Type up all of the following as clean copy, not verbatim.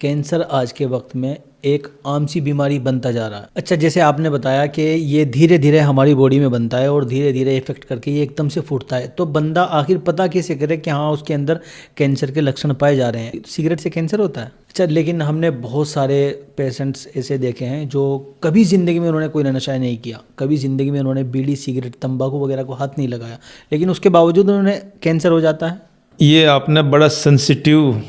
Cancer आज के वक्त में एक आम सी बीमारी बनता जा रहा है। अच्छा, जैसे आपने बताया कि ये धीरे धीरे हमारी बॉडी में बनता है और धीरे धीरे इफेक्ट करके ये एकदम से फूटता है, तो बंदा आखिर पता कैसे करे कि हाँ उसके अंदर कैंसर के लक्षण पाए जा रहे हैं? सिगरेट से कैंसर होता है? अच्छा, लेकिन हमने बहुत सारे पेशेंट्स ऐसे देखे हैं जो कभी ज़िंदगी में उन्होंने कोई नशा नहीं किया, कभी ज़िंदगी में उन्होंने बीड़ी सिगरेट तंबाकू वगैरह को हाथ नहीं लगाया, लेकिन उसके बावजूद उन्होंने कैंसर हो जाता है। ये आपने बड़ा सेंसिटिव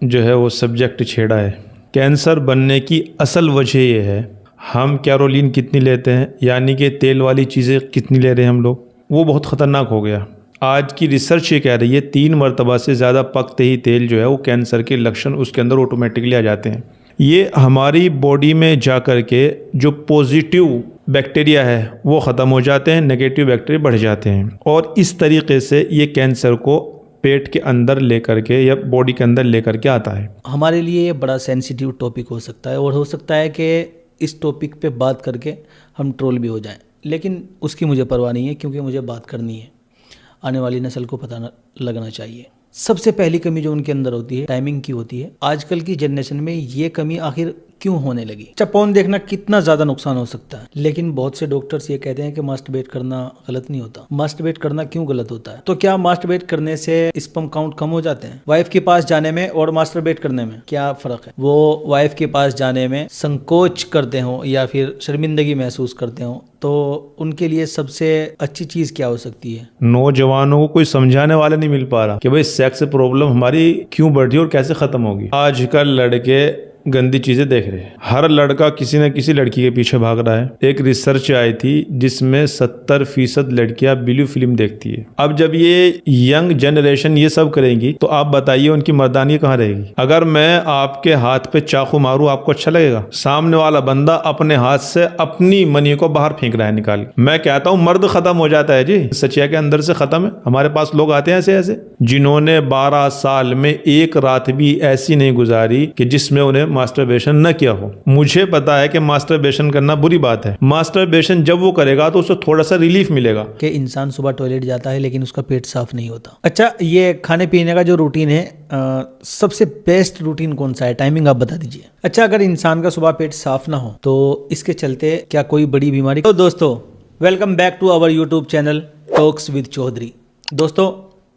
जो है वो सब्जेक्ट छेड़ा है। कैंसर बनने की असल वजह ये है, हम कैरोलीन कितनी लेते हैं, यानी कि तेल वाली चीज़ें कितनी ले रहे हैं हम लोग, वो बहुत ख़तरनाक हो गया। आज की रिसर्च ये कह रही है 3 मरतबा से ज़्यादा पकते ही तेल जो है वो कैंसर के लक्षण उसके अंदर ऑटोमेटिकली आ जाते हैं। ये हमारी बॉडी में जा कर के जो पॉजिटिव बैक्टीरिया है वो ख़त्म हो जाते हैं, नेगेटिव बैक्टीरिया बढ़ जाते हैं, और इस तरीके से ये कैंसर को पेट के अंदर लेकर के या बॉडी के अंदर लेकर के आता है। हमारे लिए ये बड़ा सेंसिटिव टॉपिक हो सकता है और हो सकता है कि इस टॉपिक पे बात करके हम ट्रोल भी हो जाएं, लेकिन उसकी मुझे परवाह नहीं है, क्योंकि मुझे बात करनी है। आने वाली नस्ल को पता लगना चाहिए। सबसे पहली कमी जो उनके अंदर होती है टाइमिंग की होती है। आजकल की जनरेशन में ये कमी आखिर क्यों होने लगी? अच्छा, पोर्न देखना कितना ज़्यादा नुकसान हो सकता है, लेकिन बहुत से डॉक्टर्स ये कहते हैं कि मास्टरबेट करना गलत नहीं होता। मास्टरबेट करना क्यों गलत होता है? तो क्या मास्टरबेट करने से स्पर्म काउंट कम हो जाते हैं? वाइफ के पास जाने में और मास्टरबेट करने में क्या फ़र्क है? वो वाइफ के पास जाने में संकोच करते हों या फिर शर्मिंदगी महसूस करते हों, तो उनके लिए सबसे अच्छी चीज़ क्या हो सकती है? नौजवानों को कोई समझाने वाला नहीं मिल पा रहा कि भाई सेक्स प्रॉब्लम हमारी क्यों बढ़ रही है और कैसे ख़त्म होगी। आजकल लड़के गंदी चीज़ें देख रहे हैं, हर लड़का किसी न किसी लड़की के पीछे भाग रहा है। एक रिसर्च आई थी जिसमें 70% लड़कियां ब्लू फिल्म देखती है। अब जब ये यंग जनरेशन ये सब करेंगी तो आप बताइए उनकी मर्दानी कहाँ रहेगी? अगर मैं आपके हाथ पे चाकू मारूं, आपको अच्छा लगेगा? सामने वाला बंदा अपने हाथ से अपनी मनी को बाहर फेंक रहा है निकाल के। मैं कहता हूँ मर्द खत्म हो जाता है जी, सचिया के अंदर से खत्म है। हमारे पास लोग आते हैं ऐसे ऐसे जिन्होंने 12 साल में एक रात भी ऐसी नहीं गुजारी कि जिसमें उन्हें मास्टरबेशन न किया हो। मुझे पता है कि मास्टरबेशन करना बुरी बात है। मास्टरबेशन जब वो करेगा तो उसे थोड़ा सा रिलीफ मिलेगा। कि इंसान सुबह टॉयलेट जाता है लेकिन उसका पेट साफ नहीं होता। अच्छा, ये खाने पीने का जो रूटीन है, सबसे बेस्ट रूटीन कौन सा है? टाइमिंग आप बता दीजिए। अच्छा, अगर इंसान का सुबह पेट साफ ना हो तो इसके चलते क्या कोई बड़ी बीमारी? तो दोस्तों, welcome back to our YouTube channel Talks with Chaudhary. दोस्तों,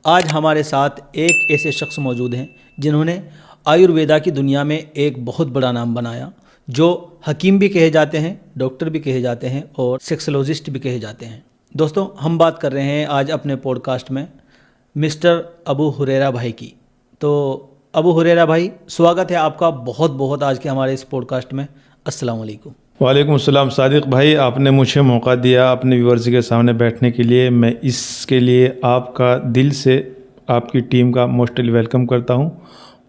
आज हमारे साथ एक ऐसे शख्स मौजूद हैं जिन्होंने आयुर्वेदा की दुनिया में एक बहुत बड़ा नाम बनाया, जो हकीम भी कहे जाते हैं, डॉक्टर भी कहे जाते हैं और सेक्सोलॉजिस्ट भी कहे जाते हैं। दोस्तों, हम बात कर रहे हैं आज अपने पॉडकास्ट में मिस्टर अबू हुरैरा भाई की। तो अबू हुरैरा भाई, स्वागत है आपका बहुत बहुत आज के हमारे इस पॉडकास्ट में। अस्सलाम वालेकुम। वालेकुम अस्सलाम सादिक भाई, आपने मुझे मौका दिया अपने व्यूअर्स के सामने बैठने के लिए। मैं इसके लिए आपका दिल से आपकी टीम का मोस्टली वेलकम करता हूँ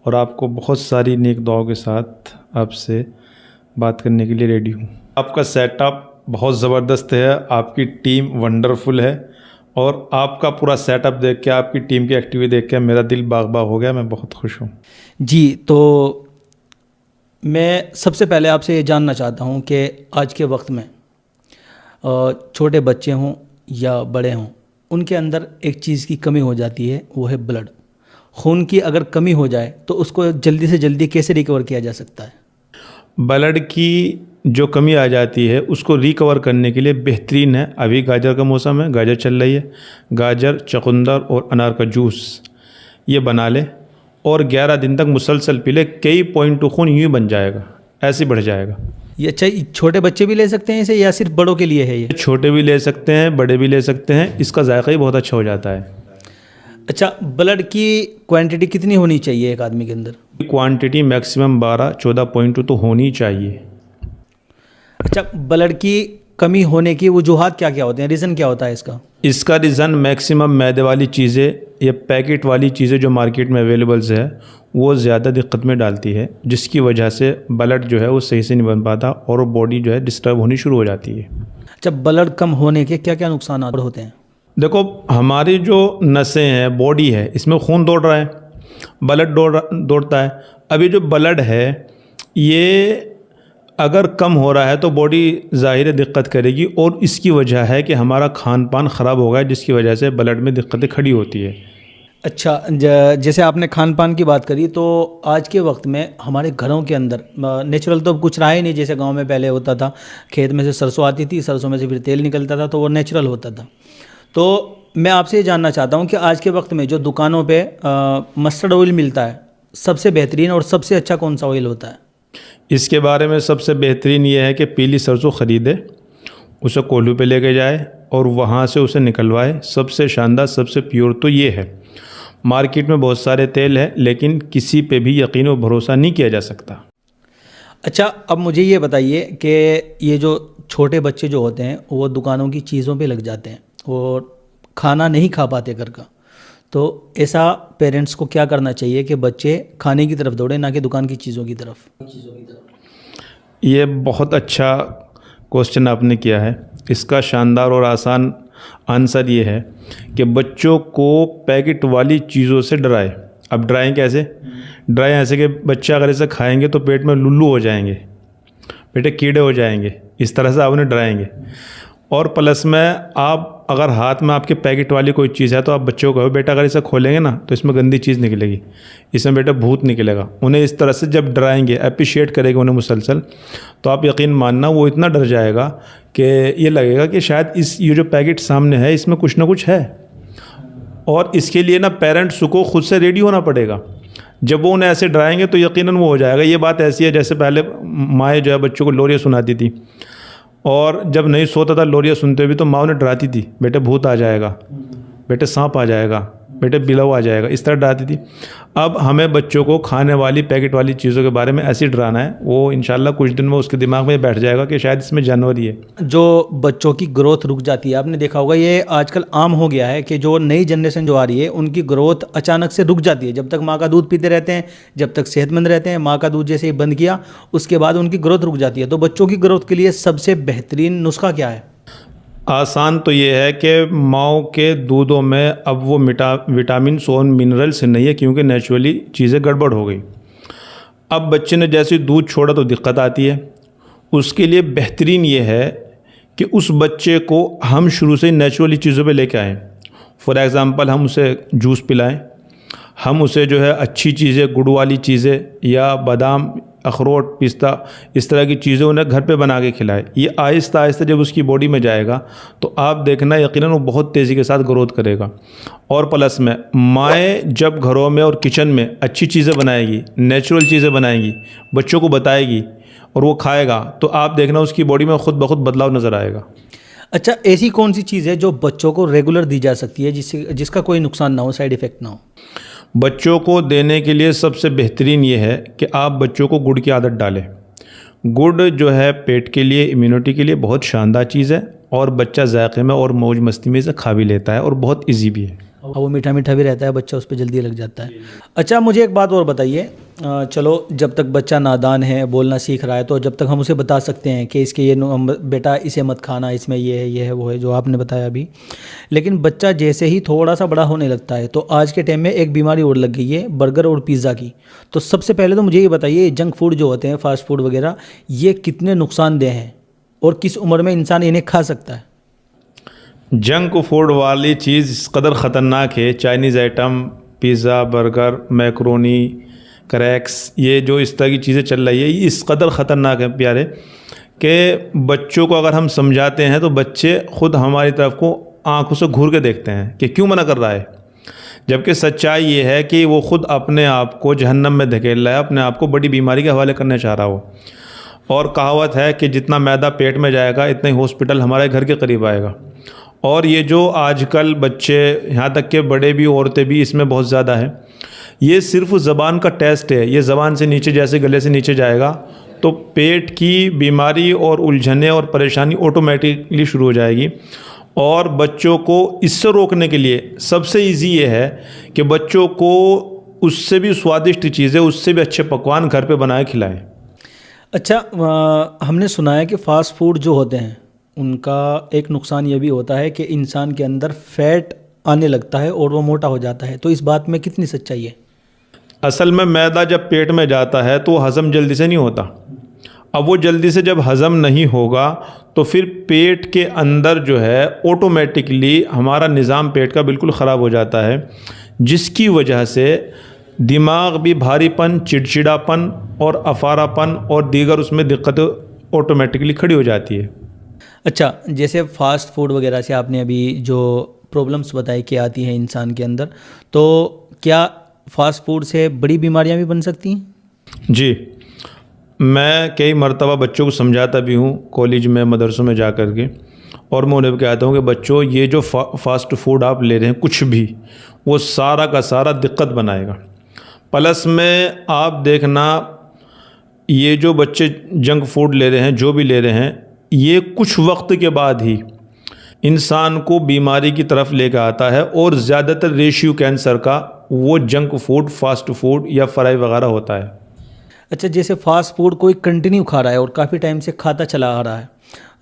और आपको बहुत सारी नेक दुआओं के साथ आपसे बात करने के लिए रेडी हूँ। आपका सेटअप बहुत ज़बरदस्त है, आपकी टीम वंडरफुल है और आपका पूरा सेटअप देख के, आपकी टीम की एक्टिविटी देख के मेरा दिल बाग बाग हो गया। मैं बहुत खुश हूँ जी। तो मैं सबसे पहले आपसे ये जानना चाहता हूँ कि आज के वक्त में छोटे बच्चे हों या बड़े हों, उनके अंदर एक चीज़ की कमी हो जाती है, वो है ब्लड। खून की अगर कमी हो जाए तो उसको जल्दी से जल्दी कैसे रिकवर किया जा सकता है? ब्लड की जो कमी आ जाती है उसको रिकवर करने के लिए बेहतरीन है, अभी गाजर का मौसम है, गाजर चल रही है, गाजर, चुकंदर और अनार का जूस ये बना ले और 11 दिन तक मुसलसल पी ले। कई पॉइंट टू खून यूँ बन जाएगा, ऐसे बढ़ जाएगा। ये अच्छा, छोटे बच्चे भी ले सकते हैं इसे या सिर्फ बड़ों के लिए है ये? छोटे भी ले सकते हैं, बड़े भी ले सकते हैं, इसका जायका ही बहुत अच्छा हो जाता है। अच्छा, ब्लड की क्वांटिटी कितनी होनी चाहिए एक आदमी के अंदर? क्वांटिटी मैक्सिमम 12-14.2 तो होनी चाहिए। अच्छा, ब्लड की कमी होने की वजूहात क्या क्या होते हैं, रीज़न क्या होता है इसका? इसका रीज़न मैक्सिमम मैदे वाली चीज़ें या पैकेट वाली चीज़ें जो मार्केट में अवेलेबल्स है वो ज़्यादा दिक्कत में डालती है, जिसकी वजह से ब्लड जो है वो सही से नहीं बन पाता और बॉडी जो है डिस्टर्ब होनी शुरू हो जाती है। अच्छा, ब्लड कम होने के क्या क्या नुकसान होते हैं? देखो, हमारी जो नसें हैं, बॉडी है, इसमें खून दौड़ रहा है, ब्लड दौड़ता है। अभी जो ब्लड है ये अगर कम हो रहा है तो बॉडी ज़ाहिर दिक्कत करेगी और इसकी वजह है कि हमारा खान पान ख़राब हो गया, जिसकी वजह से ब्लड में दिक्कतें खड़ी होती है। अच्छा, जैसे आपने खान पान की बात करी, तो आज के वक्त में हमारे घरों के अंदर नेचुरल तो अब कुछ रहा ही नहीं। जैसे गांव में पहले होता था, खेत में से सरसों आती थी, सरसों में से फिर तेल निकलता था, तो वो नेचुरल होता था। तो मैं आपसे ये जानना चाहता हूँ कि आज के वक्त में जो दुकानों पे मस्टर्ड ऑयल मिलता है, सबसे बेहतरीन और सबसे अच्छा कौन सा ऑयल होता है? इसके बारे में सबसे बेहतरीन ये है कि पीली सरसों ख़रीदे, उसे कोल्हू पे लेके जाए और वहाँ से उसे निकलवाए। सबसे शानदार, सबसे प्योर तो ये है। मार्केट में बहुत सारे तेल हैं, लेकिन किसी पे भी यकीन और भरोसा नहीं किया जा सकता। अच्छा, अब मुझे ये बताइए कि ये जो छोटे बच्चे जो होते हैं वो दुकानों की चीज़ों पे लग जाते हैं और खाना नहीं खा पाते घर का, तो ऐसा पेरेंट्स को क्या करना चाहिए कि बच्चे खाने की तरफ दौड़े, ना कि दुकान की चीज़ों की तरफ? ये बहुत अच्छा क्वेश्चन आपने किया है। इसका शानदार और आसान आंसर ये है कि बच्चों को पैकेट वाली चीज़ों से डराए। अब डराएं कैसे? डराएं ऐसे कि बच्चे अगर इसे खाएंगे तो पेट में लुल्लू हो जाएंगे, पेटे कीड़े हो जाएंगे, इस तरह से आप उन्हें डराएंगे। और प्लस में आप अगर हाथ में आपके पैकेट वाली कोई चीज़ है तो आप बच्चों को कहो, बेटा अगर इसे खोलेंगे ना तो इसमें गंदी चीज़ निकलेगी, इसमें बेटा भूत निकलेगा। उन्हें इस तरह से जब डराएंगे, अप्रिशिएट करेंगे उन्हें मुसलसल, तो आप यकीन मानना वो इतना डर जाएगा कि ये लगेगा कि शायद ये जो पैकेट सामने है इसमें कुछ ना कुछ है। और इसके लिए ना पेरेंट्स को खुद से रेडी होना पड़ेगा। जब वो उन्हें ऐसे डराएंगे तो यकीनन वो हो जाएगा। ये बात ऐसी है जैसे पहले माएँ जो है बच्चों को लोरियाँ सुनाती थी, और जब नहीं सोता था लोरियाँ सुनते हुए तो माँ उन्हें डराती थी, बेटे भूत आ जाएगा, बेटे सांप आ जाएगा, बेटे बिलव आ जाएगा, इस तरह डराती थी। अब हमें बच्चों को खाने वाली पैकेट वाली चीज़ों के बारे में ऐसे डराना है, वो इंशाल्लाह कुछ दिन में उसके दिमाग में बैठ जाएगा कि शायद इसमें जानवर ही है। जो बच्चों की ग्रोथ रुक जाती है, आपने देखा होगा ये आजकल आम हो गया है कि जो नई जनरेशन जो आ रही है उनकी ग्रोथ अचानक से रुक जाती है। जब तक माँ का दूध पीते रहते हैं, जब तक सेहतमंद रहते हैं, माँ का दूध जैसे ही बंद किया उसके बाद उनकी ग्रोथ रुक जाती है। तो बच्चों की ग्रोथ के लिए सबसे बेहतरीन नुस्खा क्या है? आसान तो ये है कि माओ के दूधों में अब वो विटामिन और मिनरल्स नहीं है, क्योंकि नेचुरली चीज़ें गड़बड़ हो गई। अब बच्चे ने जैसे दूध छोड़ा तो दिक्कत आती है। उसके लिए बेहतरीन ये है कि उस बच्चे को हम शुरू से नेचुरली चीज़ों पे लेके आएँ। फॉर एग्ज़ाम्पल हम उसे जूस पिलाएं, हम उसे जो है अच्छी चीज़ें, गुड़ वाली चीज़ें या बादाम, अखरोट, पिस्ता, इस तरह की चीज़ें उन्हें घर पे बना के खिलाए। ये आहिस्ता आहिस्ता जब उसकी बॉडी में जाएगा तो आप देखना यकीनन वो बहुत तेज़ी के साथ ग्रोथ करेगा। और प्लस में माएँ जब घरों में और किचन में अच्छी चीज़ें बनाएगी, नेचुरल चीज़ें बनाएगी, बच्चों को बताएगी और वो खाएगा, तो आप देखना उसकी बॉडी में खुद ब खुद बदलाव नज़र आएगा। अच्छा, ऐसी कौन सी चीज़ है जो बच्चों को रेगुलर दी जा सकती है जिसका कोई नुकसान ना हो, साइड इफ़ेक्ट ना हो? बच्चों को देने के लिए सबसे बेहतरीन ये है कि आप बच्चों को गुड़ की आदत डालें। गुड़ जो है पेट के लिए, इम्यूनिटी के लिए बहुत शानदार चीज़ है, और बच्चा जायके में और मौज मस्ती में इसे खा भी लेता है और बहुत इजी भी है। वो मीठा मीठा भी रहता है, बच्चा उस पर जल्दी लग जाता है। अच्छा, मुझे एक बात और बताइए, चलो जब तक बच्चा नादान है, बोलना सीख रहा है, तो जब तक हम उसे बता सकते हैं कि इसके ये बेटा इसे मत खाना, इसमें ये है वो है जो आपने बताया अभी। लेकिन बच्चा जैसे ही थोड़ा सा बड़ा होने लगता है, तो आज के टाइम में एक बीमारी और लग गई है, बर्गर और पिज़्ज़ा की। तो सबसे पहले तो मुझे ये बताइए, जंक फूड जो होते हैं, फास्ट फूड वगैरह, ये कितने नुकसानदेह हैं और किस उम्र में इंसान इन्हें खा सकता है? जंक फूड वाली चीज़ इस कदर ख़तरनाक है, Chinese item, pizza, burger, macaroni, cracks, ये जो इस तरह की चीज़ें चल रही है, ये इस कदर ख़तरनाक है प्यारे कि बच्चों को अगर हम समझाते हैं तो बच्चे खुद हमारी तरफ को आंखों से घूर के देखते हैं कि क्यों मना कर रहा है। जबकि सच्चाई ये है कि वो खुद अपने आप को जहन्नम में धकेल रहा है, अपने आप को बड़ी बीमारी के हवाले करना चाह रहा हो। और कहावत है कि जितना मैदा पेट में जाएगा इतना ही हॉस्पिटल हमारे घर के करीब आएगा। और ये जो आजकल बच्चे, यहाँ तक के बड़े भी, औरतें भी इसमें बहुत ज़्यादा है। ये सिर्फ ज़बान का टेस्ट है। ये ज़बान से नीचे, जैसे गले से नीचे जाएगा तो पेट की बीमारी और उलझने और परेशानी ऑटोमेटिकली शुरू हो जाएगी। और बच्चों को इससे रोकने के लिए सबसे इजी ये है कि बच्चों को उससे भी स्वादिष्ट चीज़ें, उससे भी अच्छे पकवान घर पे बनाए खिलाएं। अच्छा, हमने सुना है कि फ़ास्ट फूड जो होते हैं उनका एक नुकसान ये भी होता है कि इंसान के अंदर फैट आने लगता है और वो मोटा हो जाता है। तो इस बात में कितनी सच्चाई है? असल में मैदा जब पेट में जाता है तो हज़म जल्दी से नहीं होता। अब वो जल्दी से जब हज़म नहीं होगा तो फिर पेट के अंदर जो है ऑटोमेटिकली हमारा निज़ाम पेट का बिल्कुल ख़राब हो जाता है, जिसकी वजह से दिमाग भी भारीपन, चिड़चिड़ापन और अफारापन और दीगर उसमें दिक्कतें ऑटोमेटिकली खड़ी हो जाती है। अच्छा, जैसे फास्ट फूड वगैरह से आपने अभी जो प्रॉब्लम्स बताई कि आती हैं इंसान के अंदर, तो क्या फास्ट फूड से बड़ी बीमारियां भी बन सकती हैं? जी, मैं कई मरतबा बच्चों को समझाता भी हूँ कॉलेज में, मदरसों में जा कर के, और मैं उन्हें भी कहता हूँ कि बच्चों ये जो फास्ट फूड आप ले रहे हैं कुछ भी, वो सारा का सारा दिक्कत बनाएगा। प्लस में आप देखना, ये जो बच्चे जंक फूड ले रहे हैं, जो भी ले रहे हैं, ये कुछ वक्त के बाद ही इंसान को बीमारी की तरफ लेकर आता है, और ज़्यादातर रेशियो कैंसर का वो जंक फूड, फास्ट फूड या फ्राई वगैरह होता है। अच्छा, जैसे फास्ट फूड कोई कंटिन्यू खा रहा है और काफ़ी टाइम से खाता चला आ रहा है,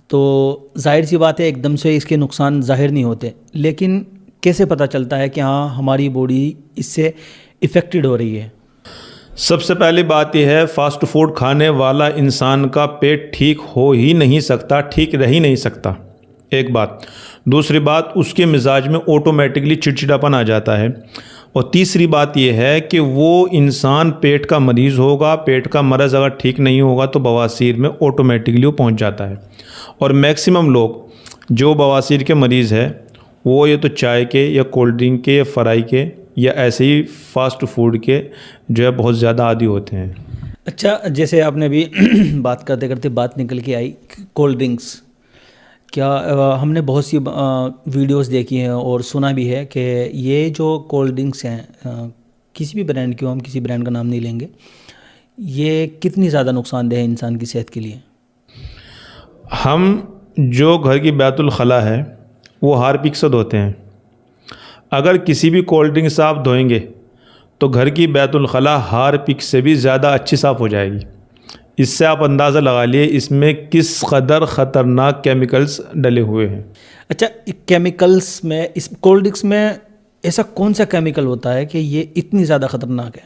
तो जाहिर सी बात है एकदम से इसके नुकसान जाहिर नहीं होते, लेकिन कैसे पता चलता है कि हाँ हमारी बॉडी इससे इफ़ेक्टेड हो रही है? सबसे पहली बात यह है, फास्ट फूड खाने वाला इंसान का पेट ठीक हो ही नहीं सकता, ठीक रह ही नहीं सकता, एक बात। दूसरी बात, उसके मिजाज में ऑटोमेटिकली चिड़चिड़ापन आ जाता है। और तीसरी बात यह है कि वो इंसान पेट का मरीज़ होगा, पेट का मरज़ अगर ठीक नहीं होगा तो बवासीर में ऑटोमेटिकली वो पहुंच जाता है। और मैक्सिमम लोग जो बवासीर के मरीज़ है, वो ये तो चाय के या कोल्ड ड्रिंक के या फ्राई के या ऐसे ही फास्ट फूड के जो है बहुत ज़्यादा आदी होते हैं। अच्छा, जैसे आपने अभी बात करते करते बात निकल के आई कोल्ड ड्रिंक्स, क्या हमने बहुत सी वीडियोस देखी हैं और सुना भी है कि ये जो कोल्ड ड्रिंक्स हैं, किसी भी ब्रांड की हो, हम किसी ब्रांड का नाम नहीं लेंगे, ये कितनी ज़्यादा नुकसानदेह है इंसान की सेहत के लिए? हम जो घर की बैतुल खला है वो हार्पिक से धोते हैं। अगर किसी भी कोल्ड ड्रिंक से आप धोएंगे तो घर की बैतुल खला हार्पिक से भी ज़्यादा अच्छी साफ़ हो जाएगी। इससे आप अंदाज़ा लगा लिए इसमें किस कदर ख़तरनाक केमिकल्स डले हुए हैं। अच्छा, केमिकल्स में, इस कोल्ड ड्रिंक्स में ऐसा कौन सा केमिकल होता है कि ये इतनी ज़्यादा ख़तरनाक है?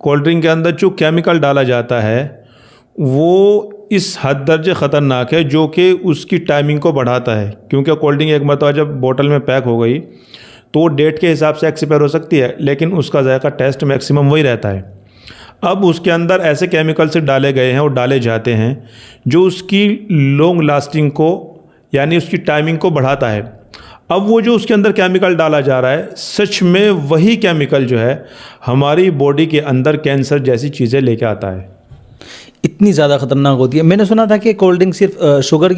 कोल्ड ड्रिंक के अंदर जो केमिकल डाला जाता है वो इस हद दर्जे ख़तरनाक है जो कि उसकी टाइमिंग को बढ़ाता है। क्योंकि कोल्ड ड्रिंक एक मरतबा जब बोतल में पैक हो गई तो डेट के हिसाब से एक्सपायर हो सकती है, लेकिन उसका जायका टेस्ट मैक्सिमम वही रहता है। अब उसके अंदर ऐसे केमिकल से डाले गए हैं और डाले जाते हैं जो उसकी लॉन्ग लास्टिंग को, यानी उसकी टाइमिंग को बढ़ाता है। अब वो जो उसके अंदर केमिकल डाला जा रहा है, सच में वही केमिकल जो है हमारी बॉडी के अंदर कैंसर जैसी चीज़ें लेके आता है। इतनी ज़्यादा ख़तरनाक होती है? मैंने सुना था कि कोल्ड ड्रिंक सिर्फ शुगर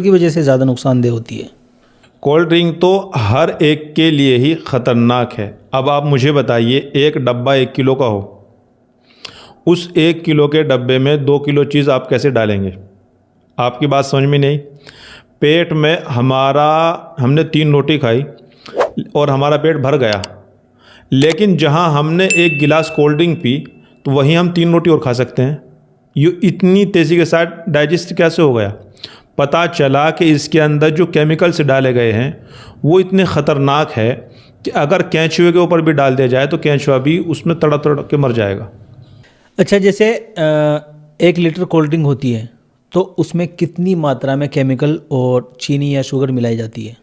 की वजह से ज़्यादा नुकसानदेह होती है। कोल्ड ड्रिंक तो हर एक के लिए ही ख़तरनाक है। अब आप मुझे बताइए, एक डब्बा 1 किलो का हो, उस 1 किलो के डब्बे में 2 किलो चीज़ आप कैसे डालेंगे? आपकी बात समझ में नहीं। पेट में हमने 3 रोटी खाई और हमारा पेट भर गया, लेकिन जहां हमने 1 गिलास कोल्ड ड्रिंक पी तो वहीं हम 3 रोटी और खा सकते हैं। ये इतनी तेज़ी के साथ डाइजेस्ट कैसे हो गया? पता चला कि इसके अंदर जो केमिकल्स डाले गए हैं वो इतने ख़तरनाक है कि अगर केंचुए के ऊपर भी डाल दिया जाए तो केंचुआ भी उसमें तड़प तड़प के मर जाएगा। अच्छा, जैसे 1 लीटर कोल्ड ड्रिंक होती है तो उसमें कितनी मात्रा में केमिकल और चीनी या शुगर मिलाई जाती है?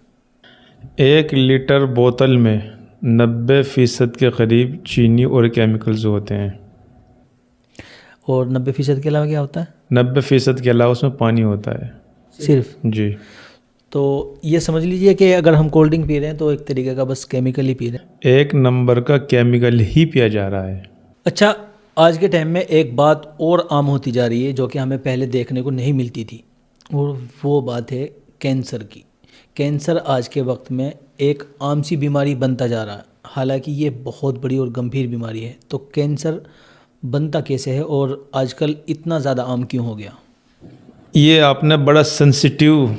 1 लीटर बोतल में 90% के करीब चीनी और केमिकल्स होते हैं। और 90% के अलावा क्या होता है? 90% के अलावा उसमें पानी होता है सिर्फ? जी। तो ये समझ लीजिए कि अगर हम कोल्ड ड्रिंक पी रहे हैं तो एक तरीके का बस केमिकल ही पी रहे हैं। 1 नंबर का केमिकल ही पिया जा रहा है। अच्छा, आज के टाइम में एक बात और आम होती जा रही है जो कि हमें पहले देखने को नहीं मिलती थी, और वो बात है कैंसर की। कैंसर आज के वक्त में एक आम सी बीमारी बनता जा रहा है, हालांकि ये बहुत बड़ी और गंभीर बीमारी है। तो कैंसर बनता कैसे है और आजकल इतना ज़्यादा आम क्यों हो गया? ये आपने बड़ा सेंसिटिव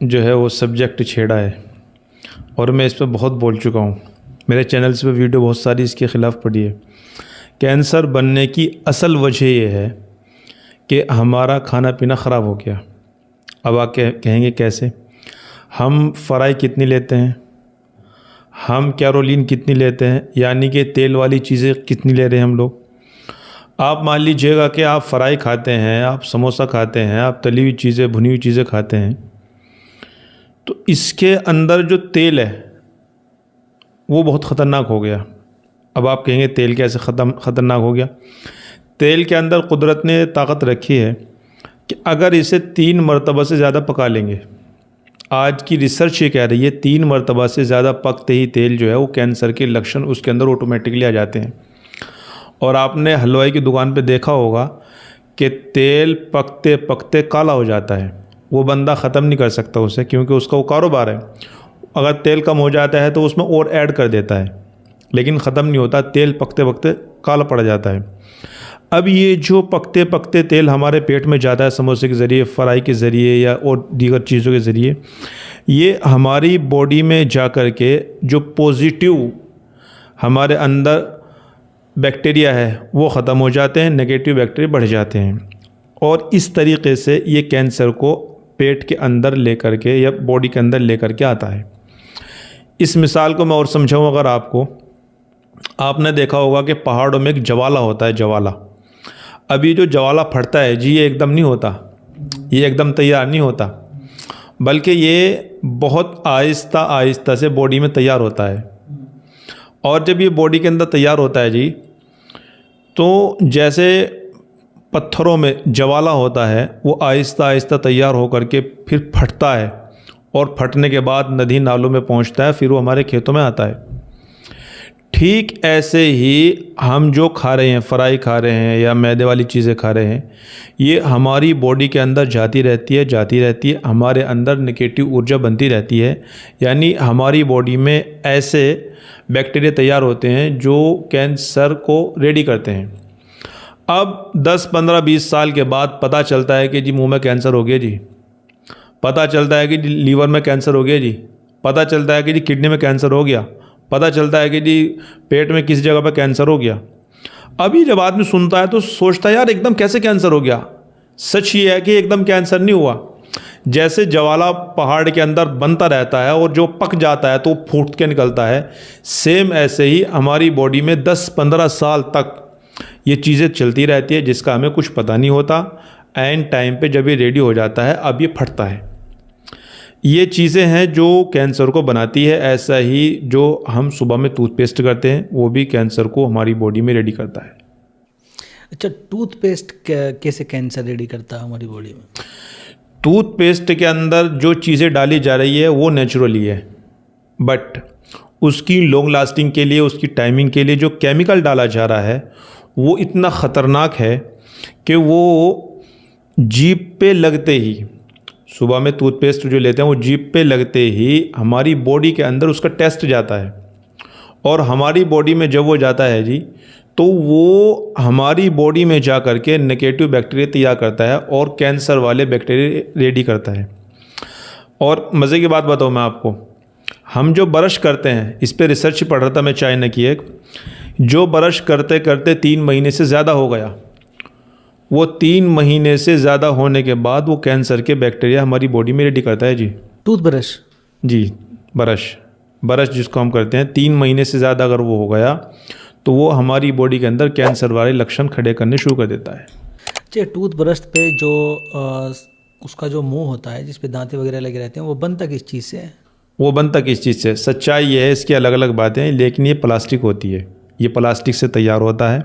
जो है वो सब्जेक्ट छेड़ा है, और मैं इस पर बहुत बोल चुका हूँ। मेरे चैनल्स पे वीडियो बहुत सारी इसके ख़िलाफ़ पड़ी है। कैंसर बनने की असल वजह यह है कि हमारा खाना पीना ख़राब हो गया। अब आप कहेंगे कैसे? हम फ्राई कितनी लेते हैं, हम कैरोलीन कितनी लेते हैं, यानी कि तेल वाली चीज़ें कितनी ले रहे हैं हम लोग। आप मान लीजिएगा कि आप फ्राई खाते हैं, आप समोसा खाते हैं, आप तली हुई चीज़ें, भुनी हुई चीज़ें खाते हैं, तो इसके अंदर जो तेल है वो बहुत ख़तरनाक हो गया। अब आप कहेंगे तेल कैसे ख़तरनाक हो गया? तेल के अंदर कुदरत ने ताकत रखी है कि अगर इसे 3 मरतबा से ज़्यादा पका लेंगे, आज की रिसर्च ये कह रही है 3 मरतबा से ज़्यादा पकते ही तेल जो है वो कैंसर के लक्षण उसके अंदर ऑटोमेटिकली आ जाते हैं। और आपने हलवाई की दुकान पे देखा होगा कि तेल पकते पकते काला हो जाता है, वो बंदा ख़त्म नहीं कर सकता उसे, क्योंकि उसका वो कारोबार है। अगर तेल कम हो जाता है तो उसमें और ऐड कर देता है, लेकिन ख़त्म नहीं होता, तेल पकते पकते काला पड़ जाता है। अब ये जो पकते पकते तेल हमारे पेट में जाता है समोसे के ज़रिए, फ्राई के ज़रिए या और दीगर चीज़ों के ज़रिए, ये हमारी बॉडी में जा कर के जो पॉजिटिव हमारे अंदर बैक्टीरिया है वो ख़त्म हो जाते हैं, नेगेटिव बैक्टीरिया बढ़ जाते हैं, और इस तरीक़े से ये कैंसर को पेट के अंदर ले कर के या बॉडी के अंदर ले कर के आता है। इस मिसाल को मैं और समझाऊँ अगर आपको, आपने देखा होगा कि पहाड़ों में एक ज्वाला होता है, ज्वाला। अभी जो ज्वाला फटता है जी, ये एकदम नहीं होता, ये एकदम तैयार नहीं होता, बल्कि ये बहुत आहिस्ता आहिस्ता से बॉडी में तैयार होता है। और जब ये बॉडी के अंदर तैयार होता है जी, तो जैसे पत्थरों में ज्वाला होता है, वो आहिस्ता आहिस्ता तैयार होकर के फिर फटता है, और फटने के बाद नदी नालों में पहुंचता है, फिर वो हमारे खेतों में आता है। ठीक ऐसे ही हम जो खा रहे हैं, फ्राई खा रहे हैं या मैदे वाली चीज़ें खा रहे हैं, ये हमारी बॉडी के अंदर जाती रहती है, हमारे अंदर नेगेटिव ऊर्जा बनती रहती है। यानी हमारी बॉडी में ऐसे बैक्टीरिया तैयार होते हैं जो कैंसर को रेडी करते हैं। अब 10, 15, 20 साल के बाद पता चलता है कि जी मुंह में कैंसर हो गया जी, पता चलता है कि जी लीवर में कैंसर हो गया जी, पता चलता है कि जी किडनी में कैंसर हो गया, पता चलता है कि जी पेट में किसी जगह पर कैंसर हो गया। अभी जब आदमी सुनता है तो सोचता है यार एकदम कैसे कैंसर हो गया। सच ये है कि एकदम कैंसर नहीं हुआ। जैसे ज्वाला पहाड़ के अंदर बनता रहता है और जो पक जाता है तो फूट के निकलता है, सेम ऐसे ही हमारी बॉडी में 10-15 साल तक ये चीज़ें चलती रहती है, जिसका हमें कुछ पता नहीं होता। एंड टाइम पे जब ये रेडी हो जाता है, अब ये फटता है। ये चीज़ें हैं जो कैंसर को बनाती है। ऐसा ही जो हम सुबह में टूथपेस्ट करते हैं, वो भी कैंसर को हमारी बॉडी में रेडी करता है। अच्छा, टूथपेस्ट कैसे कैंसर रेडी करता है हमारी बॉडी में? टूथपेस्ट के अंदर जो चीज़ें डाली जा रही है वो नेचुरली है, बट उसकी लॉन्ग लास्टिंग के लिए, उसकी टाइमिंग के लिए जो केमिकल डाला जा रहा है वो इतना ख़तरनाक है कि वो जीभ पे लगते ही, सुबह में टूथपेस्ट जो लेते हैं वो जीभ पे लगते ही हमारी बॉडी के अंदर उसका टेस्ट जाता है, और हमारी बॉडी में जब वो जाता है जी, तो वो हमारी बॉडी में जा कर के नेगेटिव बैक्टीरिया तैयार करता है और कैंसर वाले बैक्टीरिया रेडी करता है। और मज़े की बात बताऊँ मैं आपको, हम जो ब्रश करते हैं, इस पे रिसर्च पढ़ रहा था मैं चाइना की एक, जो ब्रश करते करते 3 महीने से ज़्यादा हो गया, वो 3 महीने से ज़्यादा होने के बाद वो कैंसर के बैक्टीरिया हमारी बॉडी में रेडी करता है जी। टूथब्रश? जी, ब्रश जिसको हम करते हैं, 3 महीने से ज़्यादा अगर वो हो गया तो वो हमारी बॉडी के अंदर कैंसर वाले लक्षण खड़े करने शुरू कर देता है। अच्छा, टूथब्रश पे जो उसका जो मुंह होता है जिस पे दांतें वगैरह लगे रहते हैं, वो बनता किस चीज़ से है? वो बनता किस चीज़ से, सच्चाई ये है, इसकी अलग अलग बातें हैं, लेकिन ये प्लास्टिक होती है, ये प्लास्टिक से तैयार होता है।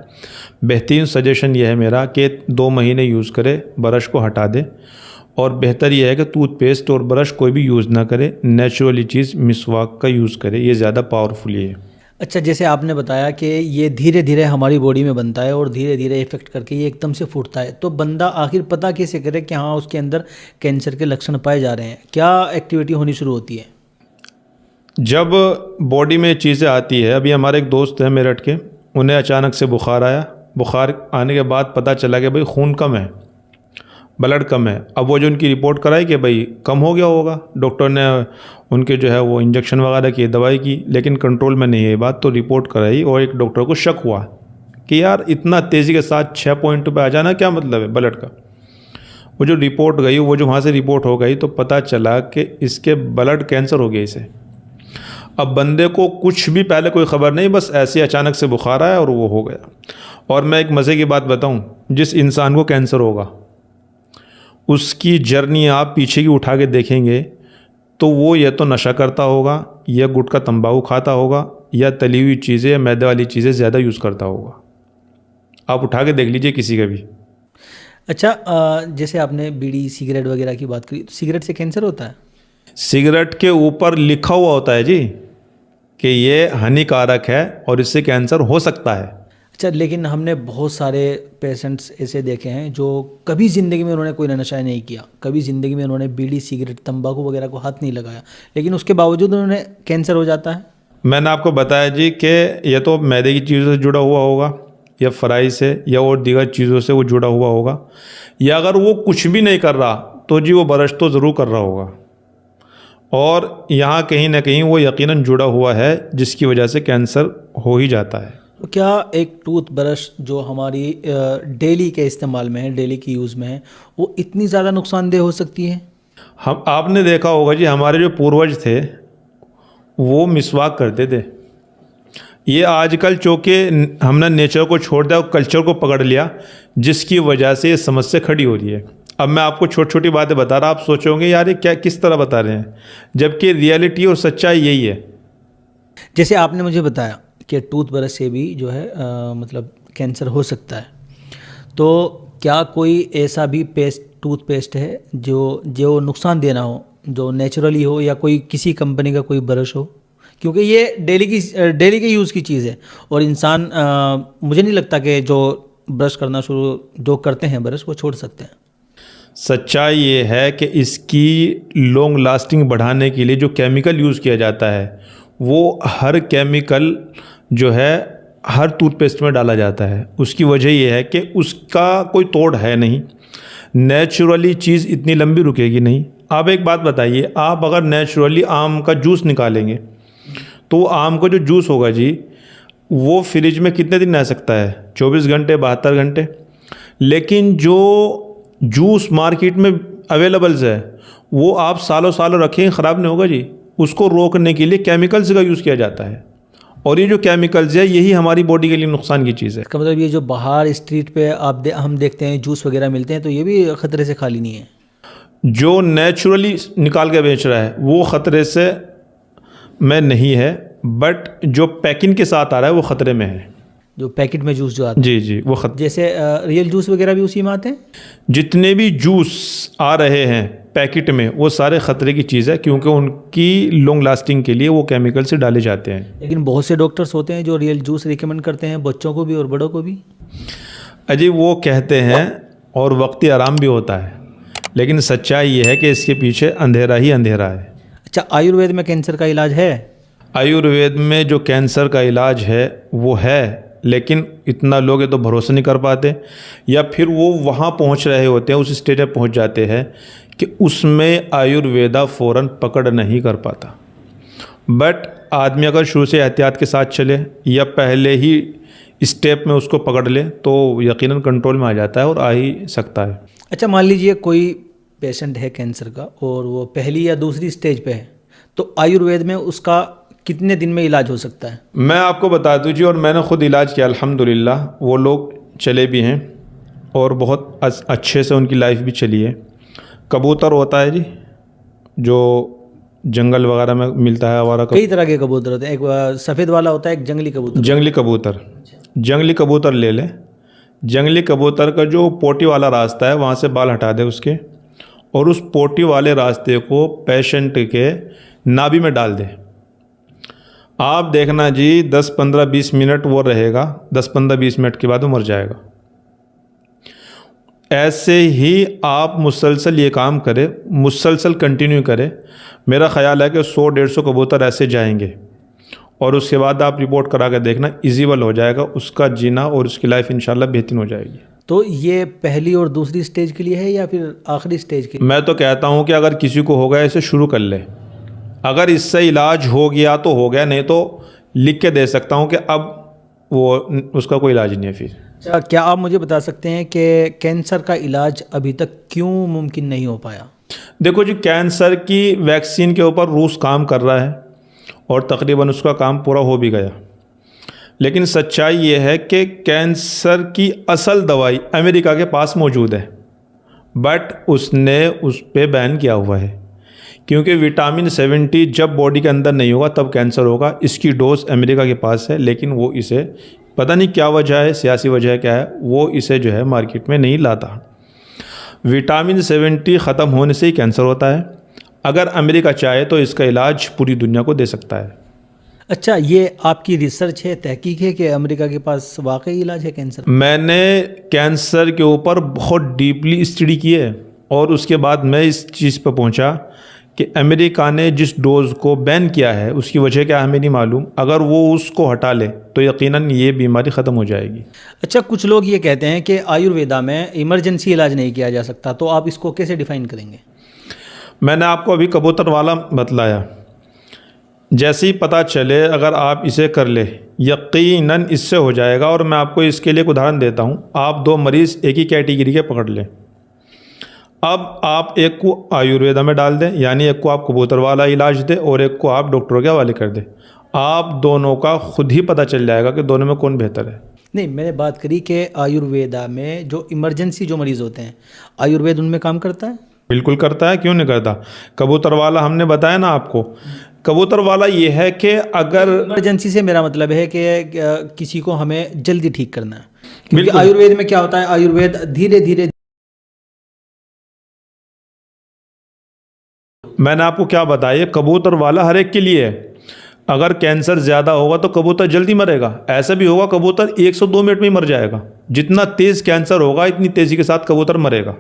बेहतरीन सजेशन ये है मेरा कि 2 महीने यूज़ करे, ब्रश को हटा दे, और बेहतर ये है कि टूथपेस्ट और ब्रश कोई भी यूज़ ना करे, नेचुरली चीज़ मिसवाक का यूज़ करे, ये ज़्यादा पावरफुल है। अच्छा, जैसे आपने बताया कि ये धीरे धीरे हमारी बॉडी में बनता है और धीरे धीरे इफेक्ट करके ये एकदम से फूटता है, तो बंदा आखिर पता कैसे करे कि हाँ उसके अंदर कैंसर के लक्षण पाए जा रहे हैं? क्या एक्टिविटी होनी शुरू होती है? जब बॉडी में चीज़ें आती है, अभी हमारे एक दोस्त हैं मेरठ के, उन्हें अचानक से बुखार आया। बुखार आने के बाद पता चला कि भाई खून कम है, ब्लड कम है। अब वो जो उनकी रिपोर्ट कराई कि भाई कम हो गया होगा, डॉक्टर ने उनके जो है वो इंजेक्शन वगैरह की, दवाई की, लेकिन कंट्रोल में नहीं है ये बात, तो रिपोर्ट कराई और एक डॉक्टर को शक हुआ कि यार इतना तेज़ी के साथ 6 पॉइंट पे आ जाना क्या मतलब है ब्लड का। वो जो रिपोर्ट गई, वो जो वहाँ से रिपोर्ट हो गई, तो पता चला कि इसके ब्लड कैंसर हो गया इसे। अब बंदे को कुछ भी पहले कोई ख़बर नहीं, बस ऐसे अचानक से बुखार आया और वो हो गया। और मैं एक मज़े की बात बताऊं, जिस इंसान को कैंसर होगा उसकी जर्नी आप पीछे की उठा के देखेंगे तो वो या तो नशा करता होगा, या गुटखा तंबाकू खाता होगा, या तली हुई चीज़ें या मैदे वाली चीज़ें ज़्यादा यूज़ करता होगा। आप उठा के देख लीजिए किसी का भी। अच्छा, जैसे आपने बीड़ी सिगरेट वगैरह की बात करी, तो सिगरेट से कैंसर होता है? सिगरेट के ऊपर लिखा हुआ होता है जी कि ये हानिकारक है और इससे कैंसर हो सकता है। अच्छा, लेकिन हमने बहुत सारे पेशेंट्स ऐसे देखे हैं जो कभी ज़िंदगी में उन्होंने कोई नशा नहीं किया, कभी ज़िंदगी में उन्होंने बीड़ी सिगरेट तंबाकू वगैरह को हाथ नहीं लगाया, लेकिन उसके बावजूद उन्होंने कैंसर हो जाता है। मैंने आपको बताया जी कि यह तो मैदे की चीज़ों से जुड़ा हुआ होगा, या फ्राई से, या और दीगर चीज़ों से वो जुड़ा हुआ होगा, या अगर वो कुछ भी नहीं कर रहा तो जी वो ब्रश तो ज़रूर कर रहा होगा, और यहाँ कहीं ना कहीं वो यकीनन जुड़ा हुआ है जिसकी वजह से कैंसर हो ही जाता है। तो क्या एक टूथ ब्रश जो हमारी डेली के इस्तेमाल में है, डेली की यूज़ में है, वो इतनी ज़्यादा नुकसानदेह हो सकती है? आपने देखा होगा जी, हमारे जो पूर्वज थे वो मिसवाक करते थे। ये आजकल चूँकि हमने नेचर को छोड़ दिया और कल्चर को पकड़ लिया, जिसकी वजह से ये समस्या खड़ी हो रही है। अब मैं आपको छोटी छोटी बातें बता रहा, आप सोचोगे यार ये क्या किस तरह बता रहे हैं, जबकि रियलिटी और सच्चाई यही है। जैसे आपने मुझे बताया कि टूथ ब्रश से भी जो है मतलब कैंसर हो सकता है, तो क्या कोई ऐसा भी टूथपेस्ट है जो जो नुकसान देना हो, जो नेचुरली हो, या कोई किसी कंपनी का कोई ब्रश हो? क्योंकि ये डेली के यूज़ की चीज़ है, और इंसान मुझे नहीं लगता कि जो ब्रश करना शुरू जो करते हैं ब्रश वो छोड़ सकते हैं। सच्चाई ये है कि इसकी लॉन्ग लास्टिंग बढ़ाने के लिए जो केमिकल यूज़ किया जाता है वो हर केमिकल जो है हर टूथपेस्ट में डाला जाता है। उसकी वजह ये है कि उसका कोई तोड़ है नहीं, नेचुरली चीज़ इतनी लंबी रुकेगी नहीं। आप एक बात बताइए, आप अगर नेचुरली आम का जूस निकालेंगे तो आम का जो जूस होगा जी वो फ्रिज में कितने दिन रह सकता है? 24 घंटे, 72 घंटे। लेकिन जो जूस मार्केट में अवेलेबल्स है वो आप सालों सालों रखेंगे, ख़राब नहीं होगा जी। उसको रोकने के लिए केमिकल्स का यूज़ किया जाता है, और ये जो केमिकल्स है यही हमारी बॉडी के लिए नुकसान की चीज़ है। इसका मतलब ये जो बाहर स्ट्रीट पे हम देखते हैं जूस वगैरह मिलते हैं, तो ये भी ख़तरे से खाली नहीं है? जो नेचुरली निकाल के बेच रहा है वो ख़तरे से में नहीं है, बट जो पैकिंग के साथ आ रहा है वो ख़तरे में है। जो पैकेट में जूस जो आता है, जी जी, वो जैसे रियल जूस वगैरह भी उसी में आते हैं? जितने भी जूस आ रहे हैं पैकेट में वो सारे ख़तरे की चीज़ है, क्योंकि उनकी लॉन्ग लास्टिंग के लिए वो केमिकल से डाले जाते हैं। लेकिन बहुत से डॉक्टर्स होते हैं जो रियल जूस रिकमेंड करते हैं बच्चों को भी और बड़ों को भी। अजी वो कहते हैं और वक्ती आराम भी होता है, लेकिन सच्चाई ये है कि इसके पीछे अंधेरा ही अंधेरा है। अच्छा, आयुर्वेद में कैंसर का इलाज है? आयुर्वेद में जो कैंसर का इलाज है वो है, लेकिन इतना लोग ये तो भरोसा नहीं कर पाते, या फिर वो वहाँ पहुँच रहे होते हैं, उस स्टेज पर पहुँच जाते हैं कि उसमें आयुर्वेदा फ़ौरन पकड़ नहीं कर पाता। बट आदमी अगर शुरू से एहतियात के साथ चले या पहले ही स्टेप में उसको पकड़ ले तो यकीनन कंट्रोल में आ जाता है और आ ही सकता है। अच्छा, मान लीजिए कोई पेशेंट है कैंसर का और वो पहली या दूसरी स्टेज पे है, तो आयुर्वेद में उसका कितने दिन में इलाज हो सकता है? मैं आपको बता दूँ जी, और मैंने ख़ुद इलाज किया अल्हम्दुलिल्लाह, वो लोग चले भी हैं और बहुत अच्छे से उनकी लाइफ भी चली है। कबूतर होता है जी जो जंगल वगैरह में मिलता है, हमारा कई तरह के कबूतर होते हैं, एक सफ़ेद वाला होता है, एक जंगली कबूतर। जंगली कबूतर ले लें। जंगली कबूतर का जो पोटी वाला रास्ता है वहाँ से बाल हटा दे उसके, और उस पोटी वाले रास्ते को पेशेंट के नाभि में डाल दे। आप देखना जी 10-15-20 मिनट वो रहेगा, 10-15-20 मिनट के बाद वो मर जाएगा। ऐसे ही आप मुसलसल ये काम करें, मुसलसल कंटिन्यू करें। मेरा ख़्याल है कि 100-150 कबूतर ऐसे जाएंगे, और उसके बाद आप रिपोर्ट करा के देखना, इजीबल हो जाएगा उसका जीना और उसकी लाइफ इंशाल्लाह बेहतरीन हो जाएगी। तो ये पहली और दूसरी स्टेज के लिए है या फिर आखिरी स्टेज के लिए? मैं तो कहता हूँ कि अगर किसी को हो गया इसे शुरू कर ले। अगर इससे इलाज हो गया तो हो गया, नहीं तो लिख के दे सकता हूँ कि अब वो उसका कोई इलाज नहीं है। फिर अच्छा, क्या आप मुझे बता सकते हैं कि कैंसर का इलाज अभी तक क्यों मुमकिन नहीं हो पाया? देखो जी, कैंसर की वैक्सीन के ऊपर रूस काम कर रहा है और तकरीबन उसका काम पूरा हो भी गया, लेकिन सच्चाई ये है कि कैंसर की असल दवाई अमेरिका के पास मौजूद है, बट उसने उस पर बैन किया हुआ है। क्योंकि विटामिन 70 जब बॉडी के अंदर नहीं होगा तब कैंसर होगा। इसकी डोज अमेरिका के पास है, लेकिन वो इसे पता नहीं क्या वजह है, सियासी वजह क्या है, वो इसे जो है मार्केट में नहीं लाता। विटामिन 70 ख़त्म होने से ही कैंसर होता है। अगर अमेरिका चाहे तो इसका इलाज पूरी दुनिया को दे सकता है। अच्छा, ये आपकी रिसर्च है, तहकीक है कि अमेरिका के पास वाकई इलाज है कैंसर? मैंने कैंसर के ऊपर बहुत डीपली स्टडी की है और उसके बाद मैं इस चीज़ पर पहुंचा कि अमेरिका ने जिस डोज़ को बैन किया है उसकी वजह क्या हमें नहीं मालूम। अगर वो उसको हटा ले तो यकीनन ये बीमारी ख़त्म हो जाएगी। अच्छा, कुछ लोग ये कहते हैं कि आयुर्वेदा में इमरजेंसी इलाज नहीं किया जा सकता, तो आप इसको कैसे डिफ़ाइन करेंगे? मैंने आपको अभी कबूतर वाला बतलाया, जैसे ही पता चले अगर आप इसे कर ले यकीनन इससे हो जाएगा। और मैं आपको इसके लिए एक उदाहरण देता हूँ। आप दो मरीज़ एक ही कैटेगरी के पकड़ लें, अब आप एक को आयुर्वेदा में डाल दें, यानी एक को आप कबूतर वाला इलाज दें और एक को आप डॉक्टरों के हवाले कर दें, आप दोनों का खुद ही पता चल जाएगा कि दोनों में कौन बेहतर है। नहीं, मैंने बात करी कि आयुर्वेदा में जो इमरजेंसी जो मरीज़ होते हैं, आयुर्वेद उनमें काम करता है? बिल्कुल करता है, क्यों नहीं करता। कबूतर वाला हमने बताया ना आपको, कबूतर वाला ये है कि अगर इमरजेंसी से मेरा मतलब है कि किसी को हमें जल्दी ठीक करना है, क्योंकि बिल्कुल। आयुर्वेद में क्या होता है, आयुर्वेद धीरे धीरे। मैंने आपको क्या बताया, कबूतर वाला हर एक के लिए है। अगर कैंसर ज़्यादा होगा तो कबूतर जल्दी मरेगा, ऐसा भी होगा कबूतर 102 मिनट में ही मर जाएगा। जितना तेज़ कैंसर होगा इतनी तेज़ी के साथ कबूतर मरेगा,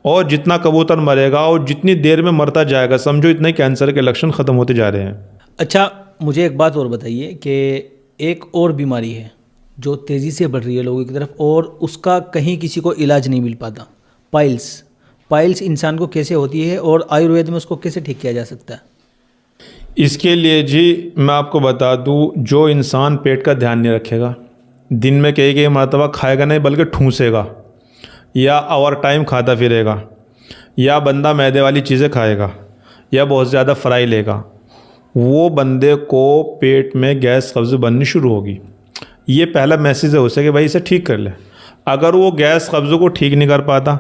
और जितना कबूतर मरेगा और जितनी देर में मरता जाएगा समझो इतने ही कैंसर के लक्षण ख़त्म होते जा रहे हैं। अच्छा, मुझे एक बात और बताइए कि एक और बीमारी है जो तेज़ी से बढ़ रही है लोगों की तरफ और उसका कहीं किसी को इलाज नहीं मिल पाता, पाइल्स। पाइल्स इंसान को कैसे होती है और आयुर्वेद में उसको कैसे ठीक किया जा सकता है? इसके लिए जी मैं आपको बता दूं, जो इंसान पेट का ध्यान नहीं रखेगा, दिन में कई मरतबा खाएगा नहीं बल्कि ठूंसेगा, या ओवर टाइम खाता फिरेगा, या बंदा मैदे वाली चीज़ें खाएगा, या बहुत ज़्यादा फ्राई लेगा, वो बंदे को पेट में गैस कब्ज़ बननी शुरू होगी। ये पहला मैसेज है उसे कि भाई इसे ठीक कर ले। अगर वो गैस कब्ज़ को ठीक नहीं कर पाता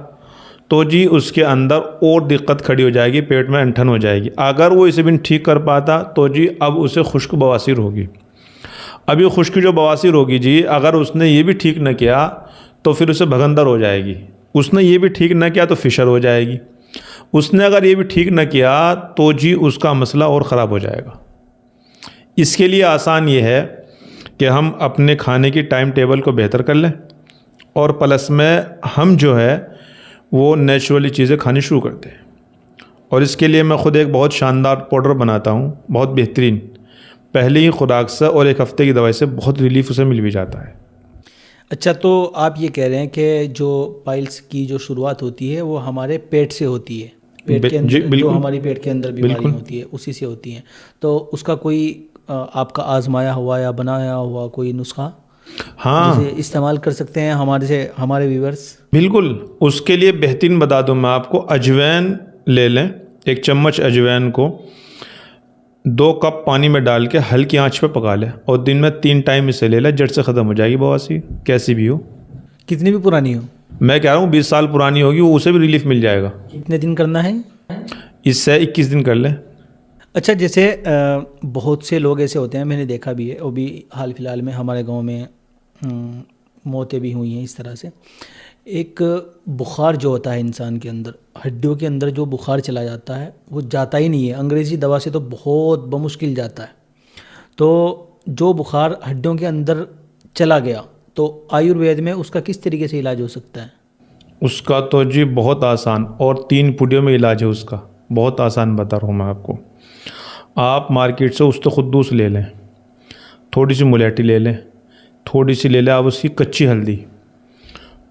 तो जी उसके अंदर और दिक्कत खड़ी हो जाएगी, पेट में ऐंठन हो जाएगी। अगर वो इसे भी ठीक कर पाता तो जी अब उसे खुश्क बवासीर होगी। अब ये खुश्क जो बवासीर होगी जी, अगर उसने ये भी ठीक न किया तो फिर उसे भगंदर हो जाएगी। उसने ये भी ठीक न किया तो फिशर हो जाएगी। उसने अगर ये भी ठीक न किया तो जी उसका मसला और ख़राब हो जाएगा। इसके लिए आसान ये है कि हम अपने खाने की टाइम टेबल को बेहतर कर लें और प्लस में हम जो है वो नेचुरली चीज़ें खानी शुरू करते हैं। और इसके लिए मैं ख़ुद एक बहुत शानदार पाउडर बनाता हूँ, बहुत बेहतरीन, पहले ही खुराक से और एक हफ़्ते की दवाई से बहुत रिलीफ उसे मिल भी जाता है। अच्छा, तो आप ये कह रहे हैं कि जो पाइल्स की जो शुरुआत होती है वो हमारे पेट से होती है, पेट के जी, अंदर जो बिल्कुल। हमारी पेट के अंदर बीमारी होती है उसी से होती है। तो उसका कोई आपका आजमाया हुआ या बनाया हुआ कोई नुस्खा हाँ जिसे इस्तेमाल कर सकते हैं हमारे व्यूअर्स? बिल्कुल, उसके लिए बेहतरीन बता दूँ मैं आपको। अजवाइन ले लें, एक चम्मच अजवाइन को 2 कप पानी में डाल के हल्की आंच पे पका लें और दिन में 3 टाइम इसे ले लें, जड़ से ख़त्म हो जाएगी बवासीर, कैसी भी हो। कितनी भी पुरानी हो? मैं कह रहा हूँ 20 साल पुरानी होगी, वो उसे भी रिलीफ मिल जाएगा। कितने दिन करना है? इससे 21 दिन कर लें। अच्छा, जैसे बहुत से लोग ऐसे होते हैं, मैंने देखा भी है, वो भी हाल फिलहाल में हमारे गांव में मौतें भी हुई हैं इस तरह से। एक बुखार जो होता है इंसान के अंदर, हड्डियों के अंदर जो बुखार चला जाता है वो जाता ही नहीं है, अंग्रेज़ी दवा से तो बहुत बमुश्किल जाता है। तो जो बुखार हड्डियों के अंदर चला गया तो आयुर्वेद में उसका किस तरीके से इलाज हो सकता है? उसका तो जी बहुत आसान, और 3 पुड़ियों में इलाज है उसका, बहुत आसान बता रहा हूँ मैं आपको। आप मार्केट से उस्तो खुद्दूस ले लें, थोड़ी सी मुलेठी ले लें, थोड़ी सी ले लें आप उसकी कच्ची हल्दी,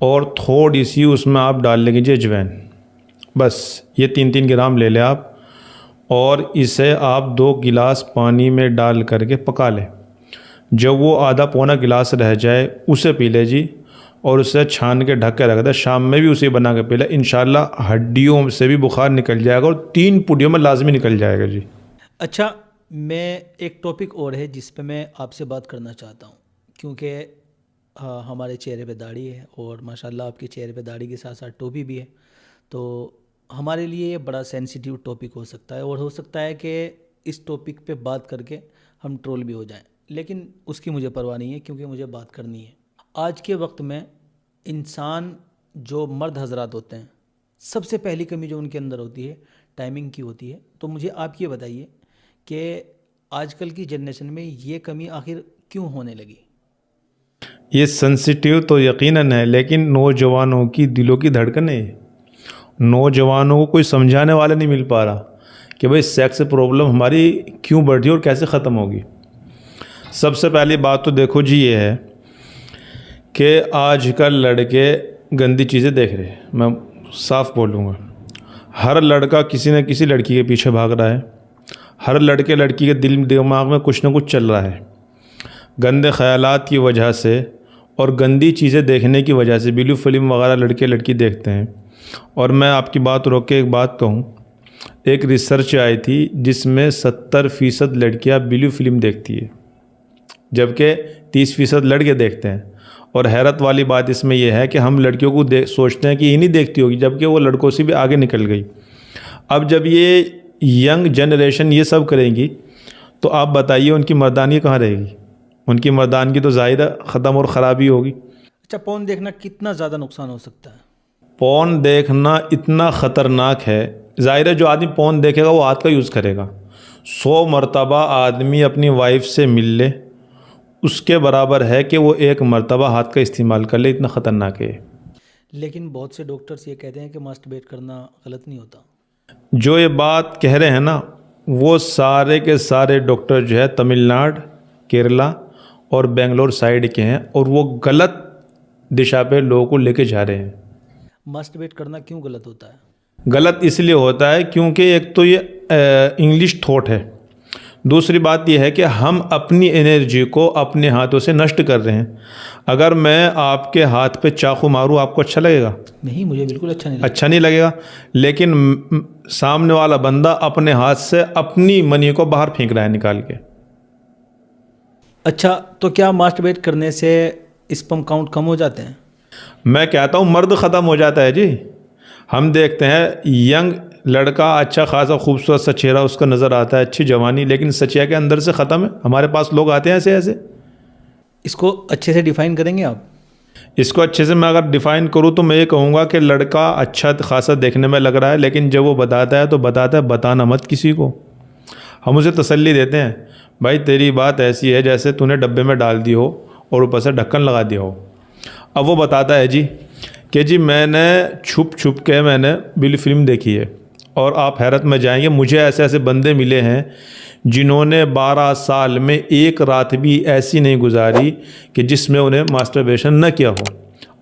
और थोड़ी सी उसमें आप डाल लेंगे जी अजवाइन। बस ये 3-3 ग्राम ले लें आप, और इसे आप 2 गिलास पानी में डाल करके पका लें। जब वो आधा पौना गिलास रह जाए उसे पी ले जी, और उसे छान के ढक के रख दे। शाम में भी उसे बना के पी ले, इंशाल्लाह हड्डियों से भी बुखार निकल जाएगा और 3 पुड़ियों में लाजमी निकल जाएगा जी। अच्छा, मैं एक टॉपिक और है जिस पे मैं आपसे बात करना चाहता हूँ, क्योंकि हमारे चेहरे पे दाढ़ी है और माशाल्लाह आपके चेहरे पे दाढ़ी के साथ साथ टोपी भी है। तो हमारे लिए ये बड़ा सेंसिटिव टॉपिक हो सकता है और हो सकता है कि इस टॉपिक पे बात करके हम ट्रोल भी हो जाएं, लेकिन उसकी मुझे परवाह नहीं है क्योंकि मुझे बात करनी है। आज के वक्त में इंसान जो मर्द हजरात होते हैं, सबसे पहली कमी जो उनके अंदर होती है टाइमिंग की होती है। तो मुझे आप ये बताइए कि आजकल की जनरेशन में ये कमी आखिर क्यों होने लगी? ये सेंसिटिव तो यकीनन है, लेकिन नौजवानों की दिलों की धड़कन है। नौजवानों को कोई समझाने वाला नहीं मिल पा रहा कि भाई सेक्स प्रॉब्लम हमारी क्यों बढ़ रही है और कैसे ख़त्म होगी। सबसे पहली बात तो देखो जी ये है कि आजकल लड़के गंदी चीज़ें देख रहे हैं। मैं साफ बोलूँगा, हर लड़का किसी न किसी लड़की के पीछे भाग रहा है। हर लड़के लड़की के दिल दिमाग में कुछ ना कुछ चल रहा है। गंदे ख़यालात की वजह से और गंदी चीज़ें देखने की वजह से ब्लू फिल्म वगैरह लड़के लड़की देखते हैं। और मैं आपकी बात रोक के एक बात कहूँ, एक रिसर्च आई थी जिसमें 70% लड़कियाँ ब्लू फिल्म देखती है, जबकि 30% लड़के देखते हैं। और हैरत वाली बात इसमें यह है कि हम लड़कियों को सोचते हैं कि ये नहीं देखती होगी, जबकि वो लड़कों से भी आगे निकल गई। अब जब ये यंग जनरेशन ये सब करेंगी तो आप बताइए उनकी मर्दानगी कहाँ रहेगी? उनकी मर्दानगी तो ज़ाहिर ख़त्म और ख़राबी होगी। अच्छा, पॉर्न देखना कितना ज़्यादा नुकसान हो सकता है? पॉर्न देखना इतना ख़तरनाक है, ज़ाहिर है जो आदमी पॉर्न देखेगा वो हाथ का यूज़ करेगा। 100 मरतबा आदमी अपनी वाइफ से मिल ले, उसके बराबर है कि वो एक मरतबा हाथ का इस्तेमाल कर ले, इतना ख़तरनाक है। लेकिन बहुत से डॉक्टर्स ये कहते हैं कि मास्टरबेट करना गलत नहीं होता। जो ये बात कह रहे हैं ना, वो सारे के सारे डॉक्टर जो है तमिलनाडु, केरला और बेंगलोर साइड के हैं, और वो गलत दिशा पे लोगों को लेके जा रहे हैं। मास्टरबेट करना क्यों गलत होता है? गलत इसलिए होता है क्योंकि एक तो ये इंग्लिश थॉट है, दूसरी बात यह है कि हम अपनी एनर्जी को अपने हाथों से नष्ट कर रहे हैं। अगर मैं आपके हाथ पे चाकू मारूं, आपको अच्छा लगेगा? नहीं, मुझे बिल्कुल अच्छा नहीं लगेगा। लेकिन सामने वाला बंदा अपने हाथ से अपनी मनी को बाहर फेंक रहा है निकाल के। अच्छा, तो क्या मास्टरबेट करने से स्पर्म काउंट कम हो जाते हैं? मैं कहता हूँ मर्द ख़त्म हो जाता है जी। हम देखते हैं यंग लड़का, अच्छा खासा खूबसूरत सा चेहरा उसका नज़र आता है, अच्छी जवानी, लेकिन सचिया के अंदर से ख़त्म है। हमारे पास लोग आते हैं ऐसे ऐसे। इसको अच्छे से डिफ़ाइन करेंगे आप? इसको अच्छे से मैं अगर डिफ़ाइन करूँ तो मैं ये कहूँगा कि लड़का अच्छा खासा देखने में लग रहा है, लेकिन जब वो बताता है तो बताता है बताना मत किसी को। हम उसे तसल्ली देते हैं, भाई तेरी बात ऐसी है जैसे तूने डब्बे में डाल दी हो और ऊपर से ढक्कन लगा दिया हो। अब वो बताता है जी कि जी मैंने छुप छुप के मैंने ब्लू फिल्म देखी है, और आप हैरत में जाएंगे, मुझे ऐसे ऐसे बंदे मिले हैं जिन्होंने 12 साल में एक रात भी ऐसी नहीं गुजारी कि जिसमें उन्हें मास्टरबेशन न किया हो।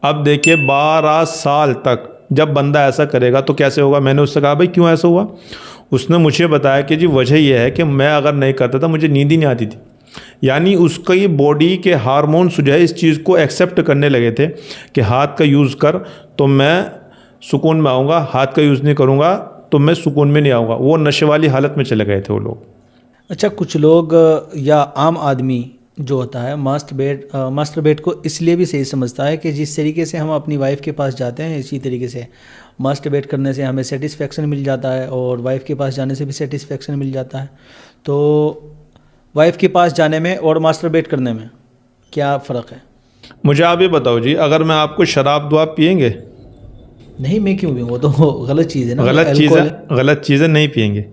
अब देखिए 12 साल तक जब बंदा ऐसा करेगा तो कैसे होगा? मैंने उससे कहा भाई क्यों ऐसा हुआ? उसने मुझे बताया कि जी वजह यह है कि मैं अगर नहीं करता था मुझे नींद ही नहीं आती थी। यानी उसकी बॉडी के हार्मोन्स जो है इस चीज़ को एक्सेप्ट करने लगे थे कि हाथ का यूज़ कर तो मैं सुकून में आऊँगा, हाथ का यूज़ नहीं करूँगा तो मैं सुकून में नहीं आऊँगा। वो नशे वाली हालत में चले गए थे वो लोग। अच्छा, कुछ लोग या आम आदमी जो होता है मास्टरबेट को इसलिए भी सही समझता है कि जिस तरीके से हम अपनी वाइफ के पास जाते हैं, इसी तरीके से मास्टरबेट करने से हमें सेटिस्फेक्शन मिल जाता है और वाइफ के पास जाने से भी सेटिस्फेक्शन मिल जाता है। तो वाइफ के पास जाने में और मास्टरबेट करने में क्या फ़र्क है? मुझे आप ये बताओ जी, अगर मैं आपको शराब दूँ आप पियेंगे? नहीं, मैं क्यों भी, वो तो गलत चीज़ है ना। गलत चीज़ें नहीं पियेंगे।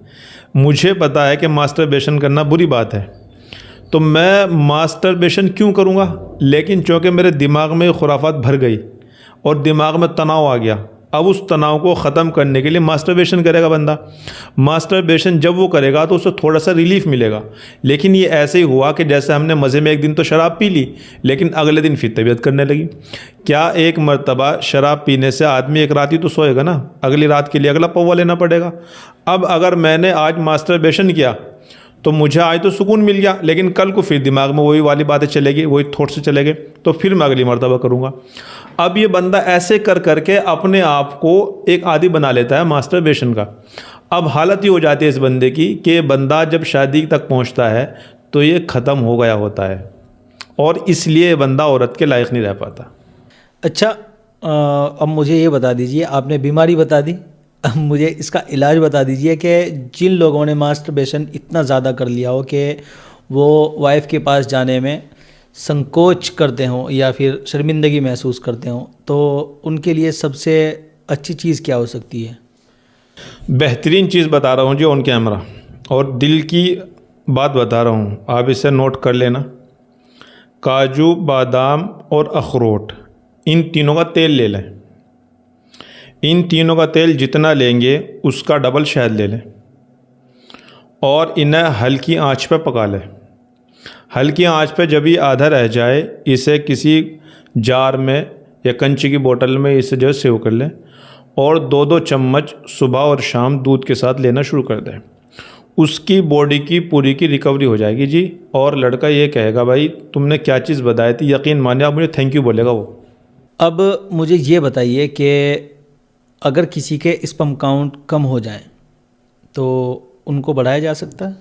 मुझे पता है कि मास्टरबेशन करना बुरी बात है, तो मैं मास्टरबेशन क्यों करूँगा? लेकिन चूँकि मेरे दिमाग में खुराफात भर गई और दिमाग में तनाव आ गया, अब उस तनाव को ख़त्म करने के लिए मास्टरबेशन करेगा बंदा। मास्टरबेशन जब वो करेगा तो उसे थोड़ा सा रिलीफ मिलेगा। लेकिन ये ऐसे ही हुआ कि जैसे हमने मज़े में एक दिन तो शराब पी ली, लेकिन अगले दिन फिर तबीयत करने लगी। क्या एक मरतबा शराब पीने से आदमी एक रात ही तो सोएगा ना, अगली रात के लिए अगला पौवा लेना पड़ेगा। अब अगर मैंने आज मास्टरबेशन किया तो मुझे आज तो सुकून मिल गया, लेकिन कल को फिर दिमाग में वही वाली बातें चलेगी, वही थॉट से चलेंगे, तो फिर मैं अगली मरतबा करूँगा। अब ये बंदा ऐसे कर करके अपने आप को एक आदी बना लेता है मास्टरबेशन का। अब हालत ये हो जाती है इस बंदे की कि बंदा जब शादी तक पहुँचता है तो ये ख़त्म हो गया होता है, और इसलिए बंदा औरत के लायक नहीं रह पाता। अच्छा, अब मुझे ये बता दीजिए, आपने बीमारी बता दी। अब मुझे इसका इलाज बता दीजिए कि जिन लोगों ने मास्टरबेशन इतना ज़्यादा कर लिया हो कि वो वाइफ के पास जाने में संकोच करते हों या फिर शर्मिंदगी महसूस करते हों, तो उनके लिए सबसे अच्छी चीज़ क्या हो सकती है? बेहतरीन चीज़ बता रहा हूँ जी, ऑन कैमरा, और दिल की बात बता रहा हूँ, आप इसे नोट कर लेना। काजू, बादाम और अखरोट, इन तीनों का तेल ले लें। इन तीनों का तेल जितना लेंगे उसका डबल शहद ले लें और इन्हें हल्की आंच पर पका लें। हल्की आंच पे जब ये आधा रह जाए, इसे किसी जार में या कंची की बोतल में इसे जो सेव कर लें और 2-2 चम्मच सुबह और शाम दूध के साथ लेना शुरू कर दें। उसकी बॉडी की पूरी की रिकवरी हो जाएगी जी, और लड़का ये कहेगा भाई तुमने क्या चीज़ बताई थी, यकीन मानिए आप मुझे थैंक यू बोलेगा वो। अब मुझे ये बताइए कि अगर किसी के स्पर्म काउंट कम हो जाए तो उनको बढ़ाया जा सकता है?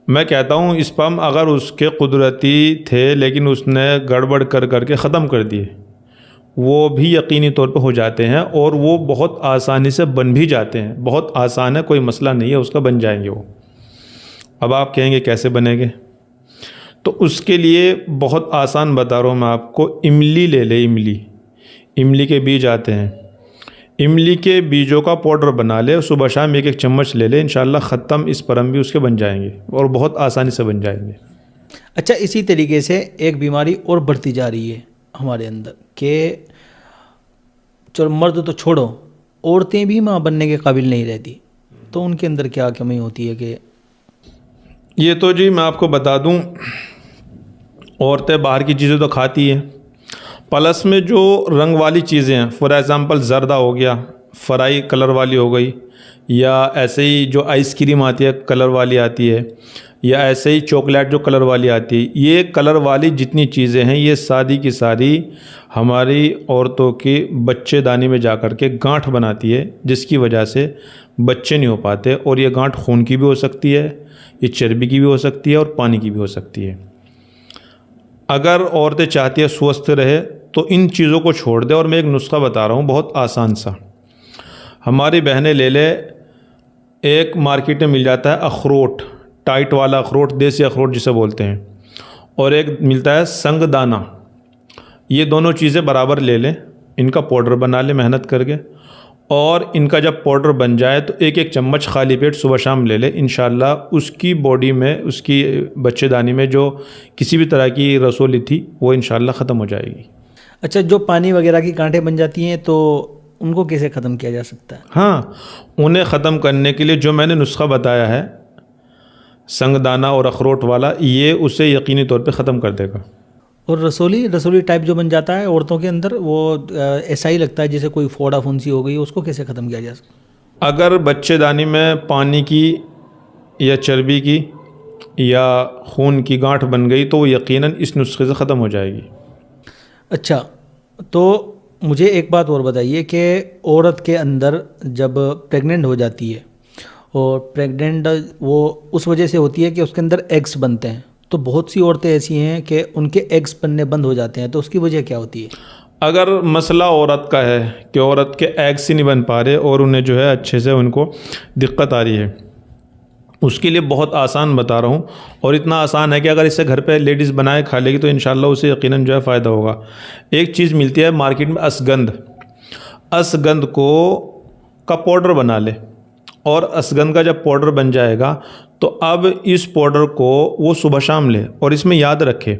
मैं कहता हूँ स्पर्म अगर उसके कुदरती थे लेकिन उसने गड़बड़ कर करके ख़त्म कर दिए, वो भी यकीनी तौर पे हो जाते हैं और वो बहुत आसानी से बन भी जाते हैं। बहुत आसान है, कोई मसला नहीं है, उसका बन जाएंगे वो। अब आप कहेंगे कैसे बनेंगे, तो उसके लिए बहुत आसान बता रहा हूँ मैं आपको। इमली ले ले, इमली के बीज आते हैं, इमली के बीजों का पाउडर बना ले, सुबह शाम 1-1 चम्मच ले ले, इंशाल्लाह ख़त्म स्पर्म भी उसके बन जाएंगे और बहुत आसानी से बन जाएंगे। अच्छा, इसी तरीके से एक बीमारी और बढ़ती जा रही है हमारे अंदर कि चलो मर्द तो छोड़ो, औरतें भी माँ बनने के काबिल नहीं रहती, तो उनके अंदर क्या कमी होती है? कि ये तो जी मैं आपको बता दूं, औरतें बाहर की चीज़ें तो खाती हैं, प्लस में जो रंग वाली चीज़ें हैं, फॉर एग्ज़ाम्पल ज़र्दा हो गया, फ्राई कलर वाली हो गई, या ऐसे ही जो आइसक्रीम आती है कलर वाली आती है, या ऐसे ही चॉकलेट जो कलर वाली आती है, ये कलर वाली जितनी चीज़ें हैं ये सारी की सारी हमारी औरतों की बच्चेदानी में जा कर के गांठ बनाती है, जिसकी वजह से बच्चे नहीं हो पाते। और ये गांठ खून की भी हो सकती है, ये चर्बी की भी हो सकती है और पानी की भी हो सकती है। अगर औरतें चाहती है स्वस्थ रहे तो इन चीज़ों को छोड़ दे। और मैं एक नुस्खा बता रहा हूँ बहुत आसान सा, हमारी बहनें ले ले, एक मार्केट में मिल जाता है अखरोट, टाइट वाला अखरोट, देसी अखरोट जिसे बोलते हैं, और एक मिलता है संगदाना। ये दोनों चीज़ें बराबर ले लें, इनका पाउडर बना लें मेहनत करके, और इनका जब पाउडर बन जाए तो 1-1 चम्मच खाली पेट सुबह शाम ले लें। इंशाल्लाह उसकी बॉडी में, उसकी बच्चेदानी में जो किसी भी तरह की रसोली थी वो इंशाल्लाह ख़त्म हो जाएगी। अच्छा, जो पानी वगैरह की गांठें बन जाती हैं तो उनको कैसे ख़त्म किया जा सकता है? हाँ, उन्हें ख़त्म करने के लिए जो मैंने नुस्खा बताया है संगदाना और अखरोट वाला, ये उसे यकीनी तौर पे ख़त्म कर देगा। और रसोली टाइप जो बन जाता है औरतों के अंदर, वो ऐसा ही लगता है जैसे कोई फोड़ा फुंसी हो गई, उसको कैसे ख़त्म किया जा सकता है? अगर बच्चेदानी में पानी की या चर्बी की या खून की गांठ बन गई तो वो यकीनन इस नुस्खे से ख़त्म हो जाएगी। अच्छा, तो मुझे एक बात और बताइए कि औरत के अंदर जब प्रेग्नेंट हो जाती है, और प्रेग्नेंट वो उस वजह से होती है कि उसके अंदर एग्स बनते हैं, तो बहुत सी औरतें ऐसी हैं कि उनके एग्स बनने बंद हो जाते हैं, तो उसकी वजह क्या होती है? अगर मसला औरत का है कि औरत के एग्स ही नहीं बन पा रहे और उन्हें जो है अच्छे से उनको दिक्कत आ रही है, उसके लिए बहुत आसान बता रहा हूँ, और इतना आसान है कि अगर इसे घर पे लेडीज़ बनाए खा लेगी तो इंशाल्लाह उसे यकीनन जो है फ़ायदा होगा। एक चीज़ मिलती है मार्केट में असगंध को का पाउडर बना ले, और असगंध का जब पाउडर बन जाएगा तो अब इस पाउडर को वो सुबह शाम ले, और इसमें याद रखे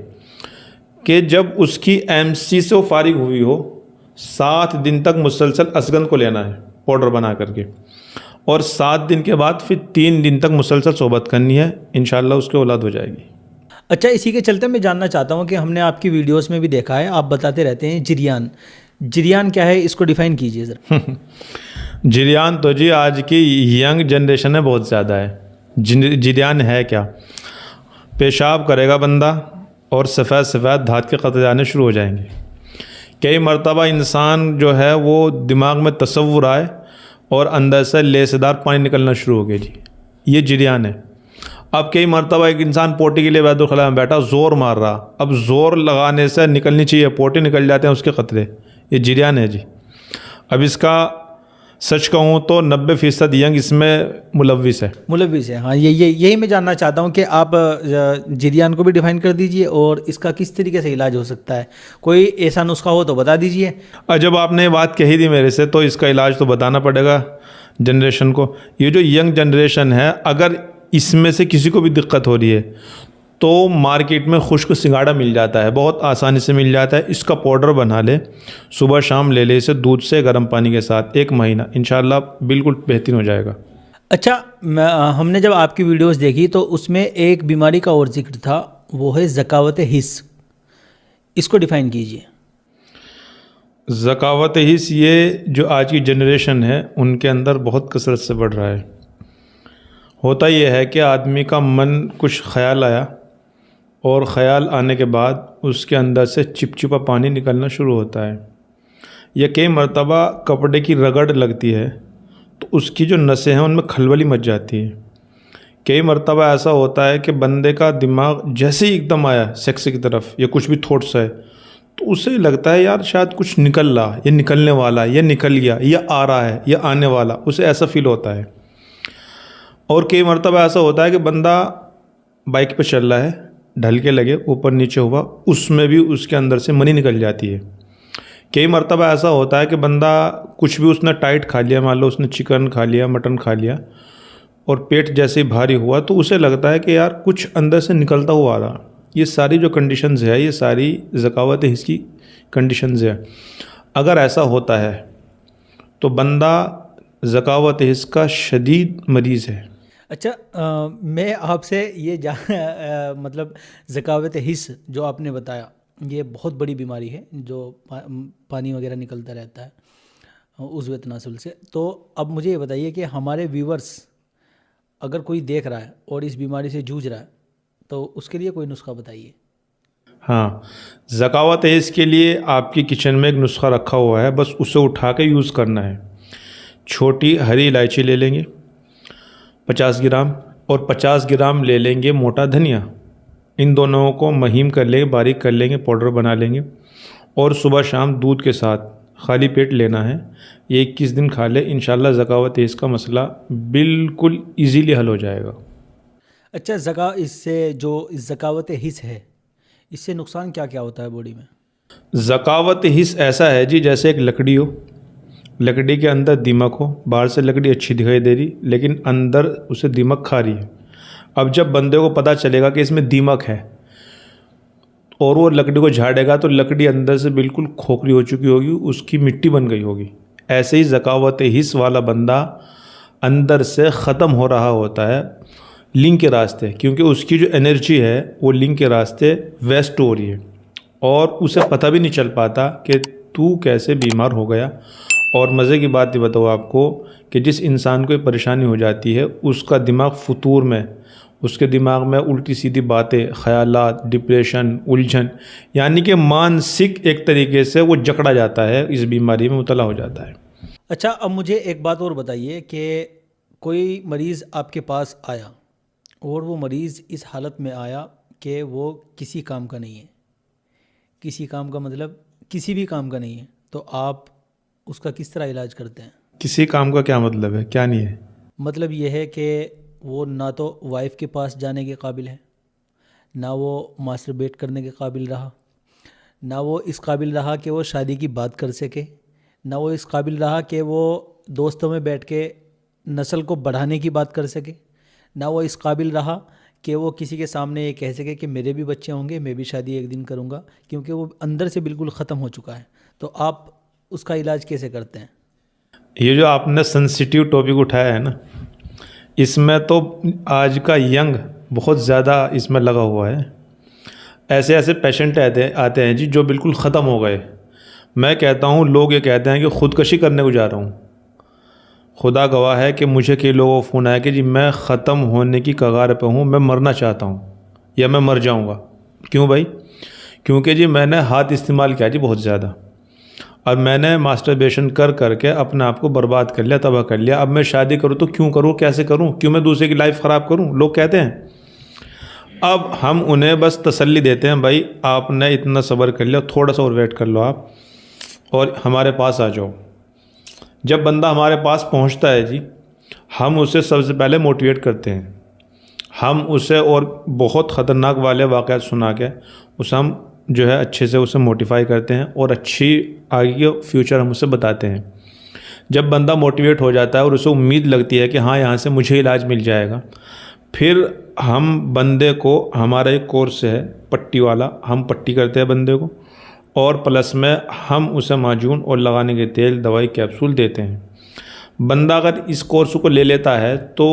कि जब उसकी एमसी से वो फारिग हुई हो 7 दिन तक मुसलसल असगंध को लेना है पाउडर बना करके, और 7 दिन के बाद फिर 3 दिन तक मुसलसल सोबत करनी है, इंशाल्लाह उसकी औलाद हो जाएगी। अच्छा, इसी के चलते मैं जानना चाहता हूँ कि हमने आपकी वीडियोस में भी देखा है, आप बताते रहते हैं जिरियान क्या है, इसको डिफ़ाइन कीजिए ज़रा। जिरियान तो जी आज की यंग जनरेशन में बहुत ज़्यादा है। जिरियान है क्या? पेशाब करेगा बंदा और सफ़ेद सफ़ेद धात के कतरे आने शुरू हो जाएंगे। कई मरतबा इंसान जो है वो दिमाग में तसव्वुर आए और अंदर से लेसेदार पानी निकलना शुरू हो गया जी, ये जिरियान है। अब कई मरतबा एक इंसान पोटी के लिए बैतुल में बैठा, ज़ोर मार रहा, अब ज़ोर लगाने से निकलनी चाहिए, पोटी निकल जाते हैं उसके कतरे, ये जिरियान है जी। अब इसका सच कहूँ तो 90% यंग इसमें मुलविस है। मुलविस है, हाँ। यही मैं जानना चाहता हूँ कि आप जिरियान को भी डिफाइन कर दीजिए और इसका किस तरीके से इलाज हो सकता है। कोई ऐसा नुस्खा हो तो बता दीजिए। और जब आपने ये बात कही थी मेरे से, तो इसका इलाज तो बताना पड़ेगा जनरेशन को। ये जो यंग जनरेशन है, अगर इसमें से किसी को भी दिक्कत हो रही है तो मार्केट में खुश्क सिंगाड़ा मिल जाता है, बहुत आसानी से मिल जाता है। इसका पाउडर बना ले, सुबह शाम ले ले इसे दूध से गर्म पानी के साथ, 1 महीना इंशाल्लाह बिल्कुल बेहतरीन हो जाएगा। अच्छा, हमने जब आपकी वीडियोस देखी तो उसमें एक बीमारी का और जिक्र था, वो है ज़कावत हिस्स। इसको डिफ़ाइन कीजिए। ज़कावत हिस्स ये जो आज की जनरेशन है उनके अंदर बहुत कसरत से बढ़ रहा है। होता यह है कि आदमी का मन कुछ ख्याल आया और ख़याल आने के बाद उसके अंदर से चिपचिपा पानी निकलना शुरू होता है, या कई मर्तबा कपड़े की रगड़ लगती है तो उसकी जो नसें हैं उनमें खलबली मच जाती है। कई मर्तबा ऐसा होता है कि बंदे का दिमाग जैसे ही एकदम आया सेक्स की तरफ या कुछ भी थॉट्स है तो उसे लगता है यार शायद कुछ निकल रहा, या निकलने वाला, या निकल गया, या आ रहा है, या आने वाला, उसे ऐसा फील होता है। और कई मर्तबा ऐसा होता है कि बंदा बाइक पे चल रहा है, ढल के लगे, ऊपर नीचे हुआ, उसमें भी उसके अंदर से मनी निकल जाती है। कई मर्तबा ऐसा होता है कि बंदा कुछ भी उसने टाइट खा लिया, मान लो उसने चिकन खा लिया, मटन खा लिया, और पेट जैसे ही भारी हुआ तो उसे लगता है कि यार कुछ अंदर से निकलता हुआ आ रहा। ये सारी जो कंडीशंस है, ये सारी ज़कावत हिस्स की कंडीशंस है। अगर ऐसा होता है तो बंदा ज़कावत हिस्स का शदीद मरीज़ है। अच्छा, मैं आपसे ये मतलब ज़कावत हिस्स जो आपने बताया, ये बहुत बड़ी बीमारी है जो पानी वगैरह निकलता रहता है उज़्व तनासुल से। तो अब मुझे ये बताइए कि हमारे व्यूवर्स अगर कोई देख रहा है और इस बीमारी से जूझ रहा है तो उसके लिए कोई नुस्खा बताइए। हाँ, ज़कावत हिस्स के लिए आपकी किचन में एक नुस्खा रखा हुआ है, बस उसे उठा के यूज़ करना है। छोटी हरी इलायची ले लेंगे 50 ग्राम, और 50 ग्राम ले लेंगे मोटा धनिया। इन दोनों को महीम कर लेंगे, बारीक कर लेंगे, पाउडर बना लेंगे, और सुबह शाम दूध के साथ खाली पेट लेना है। ये 21 दिन खा ले, इंशाल्लाह ज़कावत हिस्स का मसला बिल्कुल इजीली हल हो जाएगा। अच्छा, इससे जो ज़कावत हिस्स है, इससे नुकसान क्या क्या होता है बॉडी में? ज़कावत हिस्स ऐसा है जी, जैसे एक लकड़ी हो, लकड़ी के अंदर दीमक हो, बाहर से लकड़ी अच्छी दिखाई दे रही लेकिन अंदर उसे दीमक खा रही है। अब जब बंदे को पता चलेगा कि इसमें दीमक है और वो लकड़ी को झाड़ेगा तो लकड़ी अंदर से बिल्कुल खोखली हो चुकी होगी, उसकी मिट्टी बन गई होगी। ऐसे ही ज़कावत हिस्स वाला बंदा अंदर से ख़त्म हो रहा होता है लिंग के रास्ते, क्योंकि उसकी जो एनर्जी है वो लिंग के रास्ते वेस्ट हो रही है और उसे पता भी नहीं चल पाता कि तू कैसे बीमार हो गया। और मज़े की बात ये बताओ आपको कि जिस इंसान को परेशानी हो जाती है उसका दिमाग फतूर में, उसके दिमाग में उल्टी सीधी बातें, ख़यालात, डिप्रेशन, उलझन, यानी कि मानसिक एक तरीके से वो जकड़ा जाता है, इस बीमारी में मुब्तला हो जाता है। अच्छा, अब मुझे एक बात और बताइए कि कोई मरीज़ आपके पास आया और वो मरीज़ इस हालत में आया कि वो किसी काम का नहीं है, किसी काम का मतलब किसी भी काम का नहीं है, तो आप उसका किस तरह इलाज करते हैं? किसी काम का क्या मतलब है, क्या नहीं है? मतलब ये है कि वो ना तो वाइफ के पास जाने के काबिल है, ना वो मास्टरबेट करने के काबिल रहा, ना वो इस काबिल रहा कि वो शादी की बात कर सके, ना वो इस काबिल रहा कि वो दोस्तों में बैठ के नस्ल को बढ़ाने की बात कर सके, ना वो इस काबिल रहा कि वो किसी के सामने ये कह सके कि मेरे भी बच्चे होंगे, मैं भी शादी एक दिन करूँगा, क्योंकि वो अंदर से बिल्कुल ख़त्म हो चुका है। तो आप उसका इलाज कैसे करते हैं? ये जो आपने सेंसिटिव टॉपिक उठाया है ना, इसमें तो आज का यंग बहुत ज़्यादा इसमें लगा हुआ है। ऐसे ऐसे पेशेंट आते हैं जी जो बिल्कुल ख़त्म हो गए। मैं कहता हूँ, लोग ये कहते हैं कि ख़ुदकशी करने को जा रहा हूँ। खुदा गवाह है कि मुझे कई लोगों को फ़ोन आया कि जी मैं ख़त्म होने की कगार पे हूँ, मैं मरना चाहता हूँ या मैं मर जाऊँगा। क्यों भाई? क्योंकि जी मैंने हाथ इस्तेमाल किया जी बहुत ज़्यादा, और मैंने मास्टरबेशन कर करके अपने आप को बर्बाद कर लिया, तबाह कर लिया। अब मैं शादी करूँ तो क्यों करूँ, कैसे करूँ, क्यों मैं दूसरे की लाइफ ख़राब करूँ, लोग कहते हैं। अब हम उन्हें बस तसल्ली देते हैं, भाई आपने इतना सब्र कर लिया, थोड़ा सा और वेट कर लो आप और हमारे पास आ जाओ। जब बंदा हमारे पास पहुंचता है जी, हम उसे सबसे पहले मोटिवेट करते हैं। हम उसे और बहुत ख़तरनाक वाले वाक़यात सुना के उसे हम जो है अच्छे से उसे मोटिफाई करते हैं और अच्छी आगे के फ्यूचर हम उसे बताते हैं। जब बंदा मोटिवेट हो जाता है और उसे उम्मीद लगती है कि हाँ यहाँ से मुझे इलाज मिल जाएगा, फिर हम बंदे को, हमारा एक कोर्स है पट्टी वाला, हम पट्टी करते हैं बंदे को और प्लस में हम उसे माजून और लगाने के तेल, दवाई, कैप्सूल देते हैं। बंदा अगर इस कोर्स को ले लेता है तो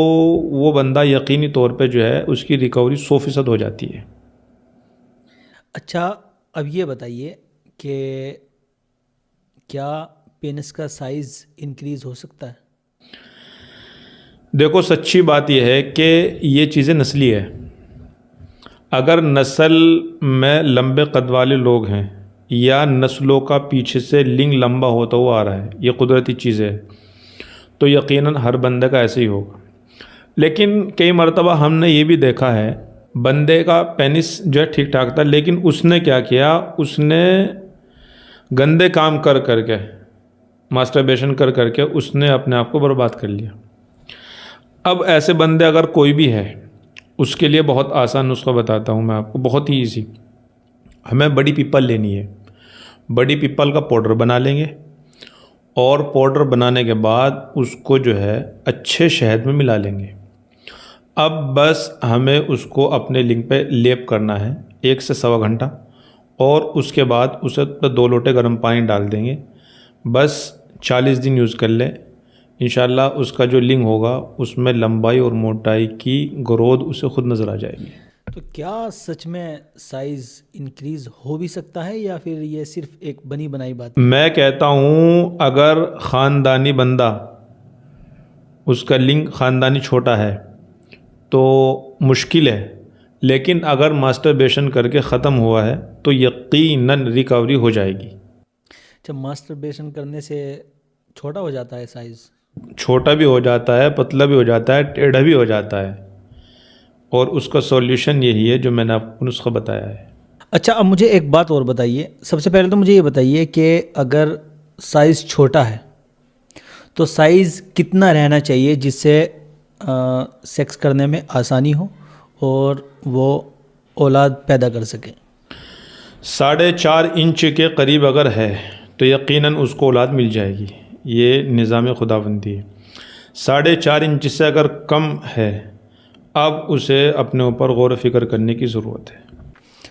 वो बंदा यकीनी तौर पे जो है उसकी रिकवरी 100% हो जाती है। अच्छा, अब ये बताइए कि क्या पेनिस का साइज़ इंक्रीज़ हो सकता है? देखो, सच्ची बात यह है कि ये चीज़ें नस्ली है। अगर नस्ल में लंबे कद वाले लोग हैं या नस्लों का पीछे से लिंग लंबा होता हुआ आ रहा है, ये कुदरती चीज़ है, तो यकीनन हर बंदे का ऐसे ही होगा। लेकिन कई मरतबा हमने ये भी देखा है, बंदे का पेनिस जो है ठीक ठाक था, लेकिन उसने क्या किया, उसने गंदे काम कर करके, मास्टरबेशन कर करके उसने अपने आप को बर्बाद कर लिया। अब ऐसे बंदे अगर कोई भी है, उसके लिए बहुत आसान नुस्खा बताता हूँ मैं आपको, बहुत ही ईजी। हमें बड़ी पीपल लेनी है, बड़ी पीपल का पाउडर बना लेंगे और पाउडर बनाने के बाद उसको जो है अच्छे शहद में मिला लेंगे। अब बस हमें उसको अपने लिंग पे लेप करना है 1 से सवा घंटा, और उसके बाद उसे 2 लोटे गर्म पानी डाल देंगे। बस 40 दिन यूज़ कर लें, इंशाल्लाह उसका जो लिंग होगा उसमें लंबाई और मोटाई की ग्रोथ उसे खुद नज़र आ जाएगी। तो क्या सच में साइज़ इंक्रीज़ हो भी सकता है या फिर ये सिर्फ एक बनी बनाई बात है? मैं कहता हूँ अगर ख़ानदानी बंदा, उसका लिंग ख़ानदानी छोटा है तो मुश्किल है, लेकिन अगर मास्टरबेशन करके ख़त्म हुआ है तो यकीनन रिकवरी हो जाएगी। जब मास्टरबेशन करने से छोटा हो जाता है साइज़? छोटा भी हो जाता है, पतला भी हो जाता है, टेढ़ा भी हो जाता है, और उसका सॉल्यूशन यही है जो मैंने आपको नुस्खा बताया है। अच्छा, अब मुझे एक बात और बताइए। सबसे पहले तो मुझे ये बताइए कि अगर साइज़ छोटा है तो साइज़ कितना रहना चाहिए जिससे सेक्स करने में आसानी हो और वो औलाद पैदा कर सके? 4.5 इंच के करीब अगर है तो यकीनन उसको औलाद मिल जाएगी। ये निज़ाम खुदाबंदी है। 4.5 इंच से अगर कम है, अब उसे अपने ऊपर गौर व फिक्र करने की ज़रूरत है।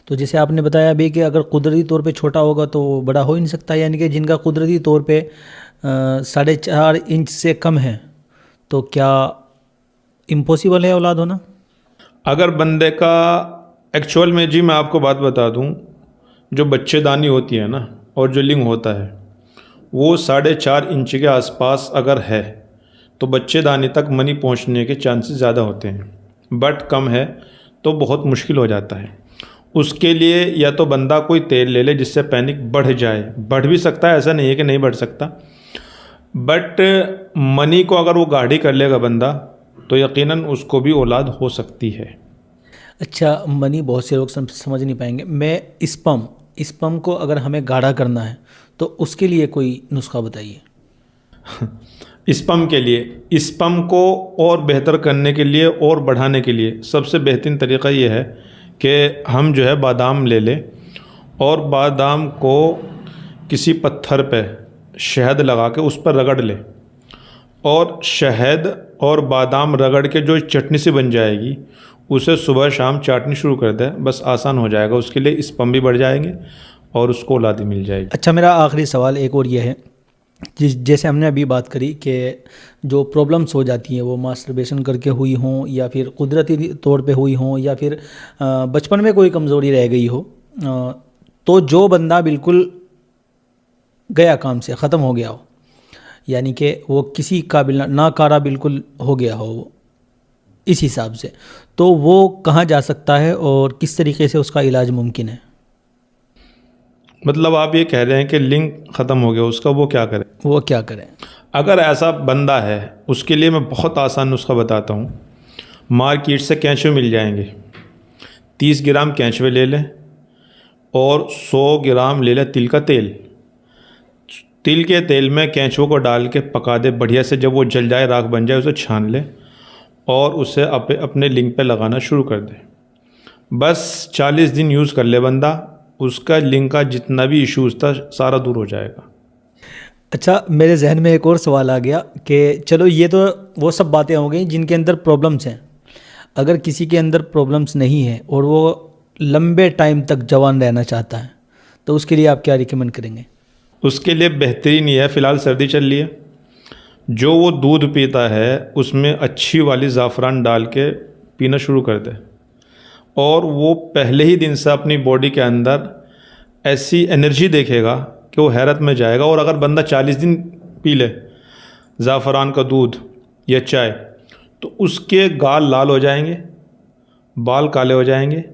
तो जैसे आपने बताया अभी कि अगर कुदरती तौर पे छोटा होगा तो बड़ा हो ही नहीं सकता, यानी कि जिनका कुदरती तौर पे 4.5 इंच से कम है तो क्या इम्पॉसिबल है औलाद होना? अगर बंदे का एक्चुअल में, जी मैं आपको बात बता दूं, जो बच्चेदानी होती है ना और जो लिंग होता है वो 4.5 इंच के आसपास अगर है तो बच्चेदानी तक मनी पहुंचने के चांसेस ज़्यादा होते हैं, बट कम है तो बहुत मुश्किल हो जाता है। उसके लिए या तो बंदा कोई तेल ले ले जिससे पैनिक बढ़ जाए, बढ़ भी सकता है, ऐसा नहीं है कि नहीं बढ़ सकता, बट मनी को अगर वो गाढ़ी कर लेगा बंदा तो यकीनन उसको भी औलाद हो सकती है। अच्छा, मनी बहुत से लोग समझ नहीं पाएंगे। मैं स्पर्म को अगर हमें गाढ़ा करना है तो उसके लिए कोई नुस्खा बताइए। स्पर्म के लिए, स्पर्म को और बेहतर करने के लिए और बढ़ाने के लिए सबसे बेहतरीन तरीका ये है कि हम जो है बादाम ले लें और बादाम को किसी पत्थर पे शहद लगा के उस पर रगड़ लें, और शहद और बादाम रगड़ के जो चटनी सी बन जाएगी उसे सुबह शाम चाटनी शुरू कर दें, बस आसान हो जाएगा उसके लिए। स्पर्म भी बढ़ जाएंगे और उसको औलाद भी मिल जाएगी। अच्छा, मेरा आखिरी सवाल एक और ये है, जैसे हमने अभी बात करी कि जो प्रॉब्लम्स हो जाती हैं वो मास्टरबेशन करके हुई हों या फिर कुदरती तौर पे हुई हों या फिर बचपन में कोई कमज़ोरी रह गई हो, तो जो बंदा बिल्कुल गया काम से ख़त्म हो गया हो, यानी कि वो किसी काबिल नाकारा बिल्कुल हो गया हो वो इस हिसाब से, तो वो कहाँ जा सकता है और किस तरीके से उसका इलाज मुमकिन है? मतलब आप ये कह रहे हैं कि लिंक ख़त्म हो गया उसका, वो क्या करें? वो क्या करें? अगर ऐसा बंदा है उसके लिए मैं बहुत आसान नुस्खा बताता हूँ। मार्केट से केंचुए मिल जाएंगे, 30 ग्राम केंचुए ले लें और 100 ग्राम ले लें तिल का तेल। तिल के तेल में केंचुओं को डाल के पका दे बढ़िया से, जब वो जल जाए राख बन जाए उसे छान ले और उसे अपने लिंग पे लगाना शुरू कर दे। बस 40 दिन यूज़ कर ले बंदा, उसका लिंग का जितना भी इश्यूज़ था सारा दूर हो जाएगा। अच्छा, मेरे जहन में एक और सवाल आ गया कि चलो ये तो वो सब बातें हो गई जिनके अंदर प्रॉब्लम्स हैं। अगर किसी के अंदर प्रॉब्लम्स नहीं है और वो लंबे टाइम तक जवान रहना चाहता है तो उसके लिए आप क्या रिकमेंड करेंगे? उसके लिए बेहतरीन ये है, फ़िलहाल सर्दी चल रही है, जो वो दूध पीता है उसमें अच्छी वाली ज़ाफ़रान डाल के पीना शुरू कर दे और वो पहले ही दिन से अपनी बॉडी के अंदर ऐसी एनर्जी देखेगा कि वो हैरत में जाएगा। और अगर बंदा 40 दिन पी ले ज़ाफ़रान का दूध या चाय तो उसके गाल लाल हो जाएंगे, बाल काले हो जाएंगे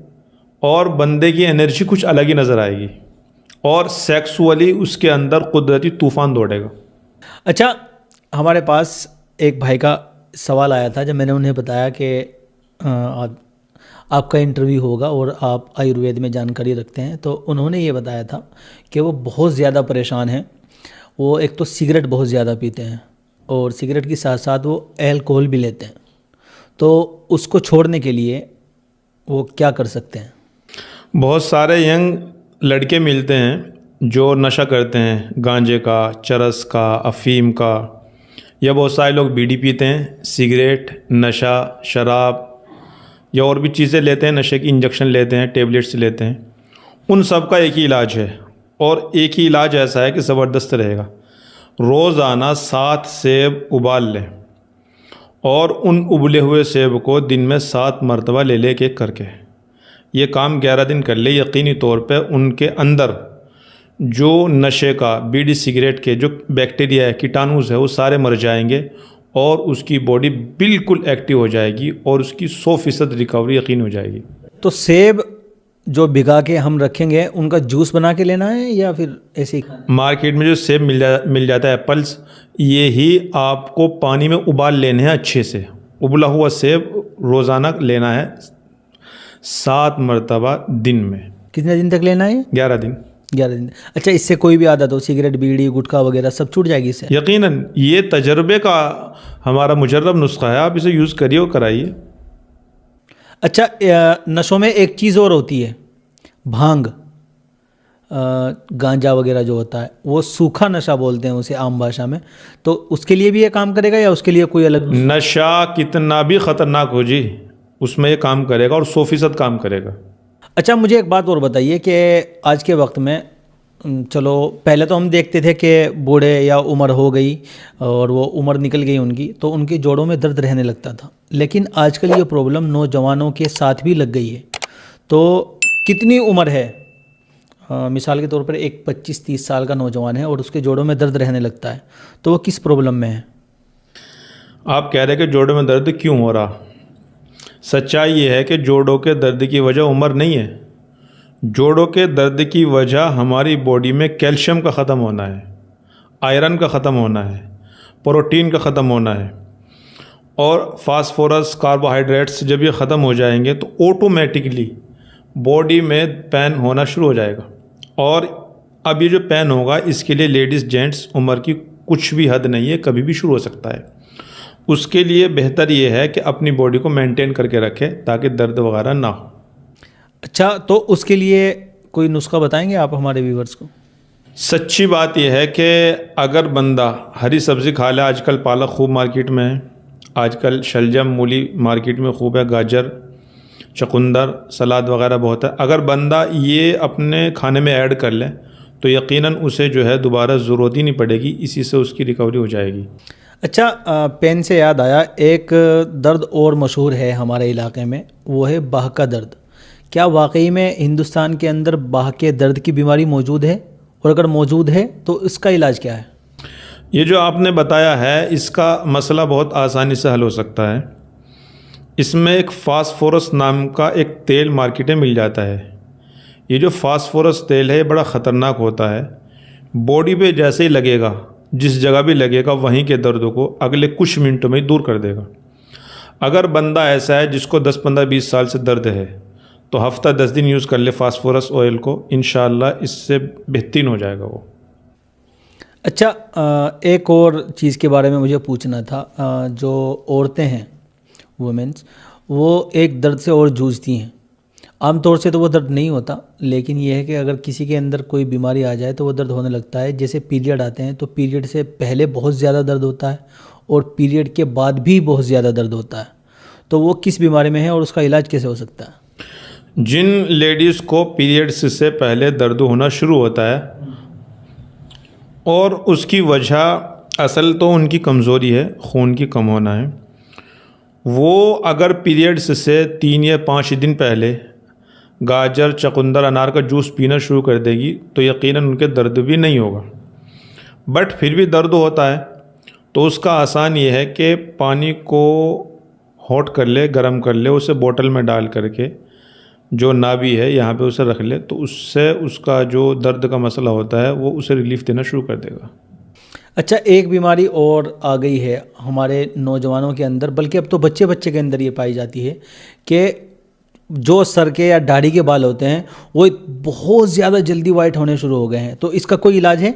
और बंदे की एनर्जी कुछ अलग ही नज़र आएगी और सेक्सुअली उसके अंदर कुदरती तूफ़ान दौड़ेगा। अच्छा, हमारे पास एक भाई का सवाल आया था जब मैंने उन्हें बताया कि आपका इंटरव्यू होगा और आप आयुर्वेद में जानकारी रखते हैं, तो उन्होंने ये बताया था कि वो बहुत ज़्यादा परेशान हैं। वो एक तो सिगरेट बहुत ज़्यादा पीते हैं और सिगरेट के साथ साथ वो अल्कोहल भी लेते हैं, तो उसको छोड़ने के लिए वो क्या कर सकते हैं? बहुत सारे यंग लड़के मिलते हैं जो नशा करते हैं, गांजे का, चरस का, अफ़ीम का, या बहुत सारे लोग बीड़ी पीते हैं, सिगरेट, नशा, शराब या और भी चीज़ें लेते हैं, नशे की इंजेक्शन लेते हैं, टेबलेट्स लेते हैं। उन सब का एक ही इलाज है और एक ही इलाज ऐसा है कि ज़बरदस्त रहेगा। रोज़ाना 7 सेब उबाल लें और उन उबले हुए सेब को दिन में 7 मरतबा ले ले के करके ये काम 11 दिन कर ले, यकीनी तौर पे उनके अंदर जो नशे का, बीड़ी सिगरेट के जो बैक्टीरिया है, कीटाणुज है, वो सारे मर जाएंगे और उसकी बॉडी बिल्कुल एक्टिव हो जाएगी और उसकी 100% रिकवरी यकीन हो जाएगी। तो सेब जो भिगा के हम रखेंगे उनका जूस बना के लेना है या फिर ऐसे ही? मार्केट में जो सेब मिल जाता है, एप्पल्स, ये ही आपको पानी में उबाल लेने हैं अच्छे से। उबला हुआ सेब रोज़ाना लेना है 7 मरतबा दिन में। कितने दिन तक लेना है? 11 दिन। 11 दिन। अच्छा, इससे कोई भी आदत हो, सिगरेट, बीड़ी, गुटखा वगैरह सब छूट जाएगी इससे? यकीनन ये तजर्बे का हमारा मुजर्रब नुस्खा है, आप इसे यूज़ करिए और कराइए। अच्छा, नशों में एक चीज़ और होती है, भांग, गांजा वगैरह जो होता है, वो सूखा नशा बोलते हैं उसे आम भाषा में, तो उसके लिए भी ये काम करेगा या उसके लिए कोई अलग? नशा कितना भी ख़तरनाक हो जी, उसमें ये काम करेगा और 100% काम करेगा। अच्छा, मुझे एक बात और बताइए कि आज के वक्त में, चलो पहले तो हम देखते थे कि बूढ़े या उम्र हो गई और वो उम्र निकल गई उनकी तो उनके जोड़ों में दर्द रहने लगता था, लेकिन आजकल ये प्रॉब्लम नौजवानों के साथ भी लग गई है। तो कितनी उम्र है, मिसाल के तौर पर एक 25-30 साल का नौजवान है और उसके जोड़ों में दर्द रहने लगता है, तो वो किस प्रॉब्लम में है? आप कह रहे हैं कि जोड़ों में दर्द क्यों हो रहा? सच्चाई ये है कि जोड़ों के दर्द की वजह उम्र नहीं है। जोड़ों के दर्द की वजह हमारी बॉडी में कैल्शियम का ख़त्म होना है, आयरन का ख़त्म होना है, प्रोटीन का ख़त्म होना है और फास्फोरस, कार्बोहाइड्रेट्स जब ये ख़त्म हो जाएंगे तो ऑटोमेटिकली बॉडी में पेन होना शुरू हो जाएगा। और अब ये जो पेन होगा इसके लिए लेडीज़ जेंट्स उम्र की कुछ भी हद नहीं है, कभी भी शुरू हो सकता है। उसके लिए बेहतर ये है कि अपनी बॉडी को मेंटेन करके रखें ताकि दर्द वगैरह ना हो। अच्छा, तो उसके लिए कोई नुस्खा बताएंगे आप हमारे व्यूवर्स को? सच्ची बात यह है कि अगर बंदा हरी सब्ज़ी खा ले, आजकल पालक खूब मार्केट में है, आजकल शलजम, मूली मार्केट में खूब है, गाजर, चुकंदर, सलाद वगैरह बहुत है, अगर बंदा ये अपने खाने में ऐड कर ले तो यकीनन उसे जो है दोबारा ज़रूरत ही नहीं पड़ेगी, इसी से उसकी रिकवरी हो जाएगी। अच्छा, पेन से याद आया, एक दर्द और मशहूर है हमारे इलाके में, वो है बाह का दर्द। क्या वाकई में हिंदुस्तान के अंदर बाह के दर्द की बीमारी मौजूद है, और अगर मौजूद है तो इसका इलाज क्या है? ये जो आपने बताया है इसका मसला बहुत आसानी से हल हो सकता है। इसमें एक फास्फोरस नाम का एक तेल मार्केट में मिल जाता है। ये जो फास्फोरस तेल है ये बड़ा ख़तरनाक होता है, बॉडी पे जैसे ही लगेगा, जिस जगह भी लगेगा वहीं के दर्दों को अगले कुछ मिनटों में ही दूर कर देगा। अगर बंदा ऐसा है जिसको 10, 15, 20 साल से दर्द है तो हफ्ता 10 दिन यूज़ कर ले फास्फोरस ऑयल को, इंशाअल्लाह इससे बेहतरीन हो जाएगा वो। अच्छा, एक और चीज़ के बारे में मुझे पूछना था। जो औरतें हैं, वुमेन्स, वो एक दर्द से और जूझती हैं। आमतौर से तो वो दर्द नहीं होता, लेकिन ये है कि अगर किसी के अंदर कोई बीमारी आ जाए तो वो दर्द होने लगता है। जैसे पीरियड आते हैं तो पीरियड से पहले बहुत ज़्यादा दर्द होता है और पीरियड के बाद भी बहुत ज़्यादा दर्द होता है। तो वो किस बीमारी में है और उसका इलाज कैसे हो सकता है? जिन लेडीज़ को पीरियड्स से पहले दर्द होना शुरू होता है और उसकी वजह असल तो उनकी कमज़ोरी है, खून की कम होना है, वो अगर पीरियड्स से 3 या 5 दिन पहले गाजर, चुकंदर, अनार का जूस पीना शुरू कर देगी तो यकीनन उनके दर्द भी नहीं होगा। बट फिर भी दर्द होता है तो उसका आसान ये है कि पानी को हॉट कर ले, गर्म कर ले, उसे बोतल में डाल करके जो नाभि है यहाँ पे उसे रख ले, तो उससे उसका जो दर्द का मसला होता है वो उसे रिलीफ देना शुरू कर देगा। अच्छा, एक बीमारी और आ गई है हमारे नौजवानों के अंदर, बल्कि अब तो बच्चे बच्चे के अंदर ये पाई जाती है कि जो सर के या दाढ़ी के बाल होते हैं वो बहुत ज़्यादा जल्दी वाइट होने शुरू हो गए हैं। तो इसका कोई इलाज है?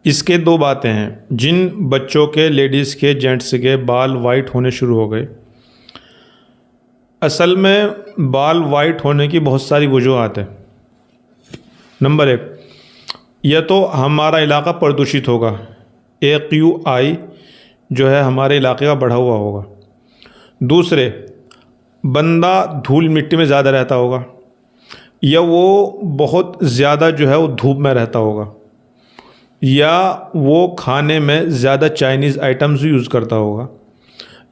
इसके 2 बातें हैं। जिन बच्चों के, लेडीज़ के, जेंट्स के बाल वाइट होने शुरू हो गए, असल में बाल वाइट होने की बहुत सारी वजूहात है। नंबर 1, यह तो हमारा इलाका प्रदूषित होगा, AQI जो है हमारे इलाके का बढ़ा हुआ होगा। दूसरे, बंदा धूल मिट्टी में ज़्यादा रहता होगा, या वो बहुत ज़्यादा जो है वो धूप में रहता होगा, या वो खाने में ज़्यादा चाइनीज़ आइटम्स यूज़ करता होगा,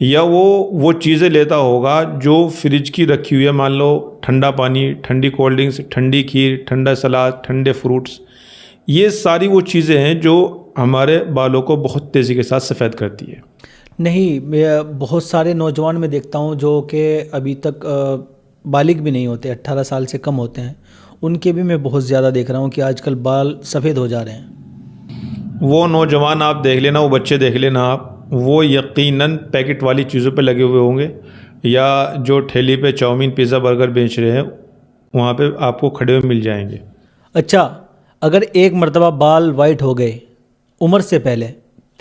या वो चीज़ें लेता होगा जो फ्रिज की रखी हुई है। मान लो ठंडा पानी, ठंडी कोल्ड ड्रिंक्स, ठंडी खीर, ठंडा सलाद, ठंडे फ्रूट्स, ये सारी वो चीज़ें हैं जो हमारे बालों को बहुत तेज़ी के साथ सफ़ेद करती है। नहीं, मैं बहुत सारे नौजवान में देखता हूँ जो कि अभी तक बालिग भी नहीं होते, 18 साल से कम होते हैं, उनके भी मैं बहुत ज़्यादा देख रहा हूँ कि आजकल बाल सफ़ेद हो जा रहे हैं। वो नौजवान आप देख लेना, वो बच्चे देख लेना आप, वो यकीनन पैकेट वाली चीज़ों पे लगे हुए होंगे, या जो ठेली पे चाउमीन, पिज़्ज़ा, बर्गर बेच रहे हैं वहाँ पे आपको खड़े हुए मिल जाएंगे। अच्छा, अगर एक मर्तबा बाल वाइट हो गए उम्र से पहले,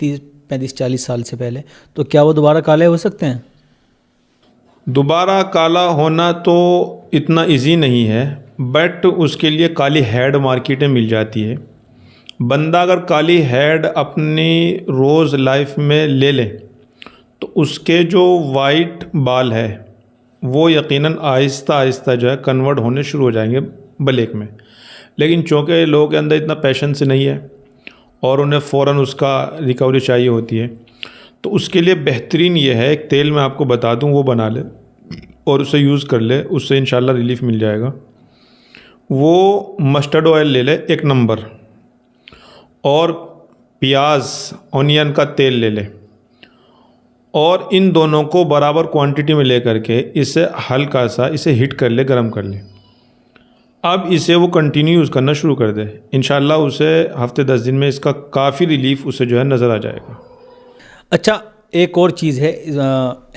30-35-40 साल से पहले, तो क्या वो दोबारा काले हो सकते हैं? दोबारा काला होना तो इतना इजी नहीं है, बट उसके लिए काली हेड मार्केट में मिल जाती है। बंदा अगर काली हेड अपनी रोज़ लाइफ में ले ले तो उसके जो वाइट बाल है वो यकीनन आहिस्ता आहिस्ता जो है कन्वर्ट होने शुरू हो जाएंगे ब्लैक में। लेकिन चूँकि लोगों के अंदर इतना पैशेंस नहीं है और उन्हें फ़ौरन उसका रिकवरी चाहिए होती है, तो उसके लिए बेहतरीन ये है, एक तेल मैं आपको बता दूं, वो बना ले और उसे यूज़ कर ले, उससे इंशाल्लाह रिलीफ मिल जाएगा। वो मस्टर्ड ऑयल ले ले 1 नंबर, और प्याज, ऑनियन का तेल ले ले, और इन दोनों को बराबर क्वांटिटी में ले करके इसे हल्का सा इसे हीट कर ले, गरम कर ले। अब इसे वो कंटिन्यू यूज़ करना शुरू कर दे, इंशाल्लाह उसे हफ्ते 10 दिन में इसका काफ़ी रिलीफ उसे जो है नज़र आ जाएगा। अच्छा, एक और चीज़ है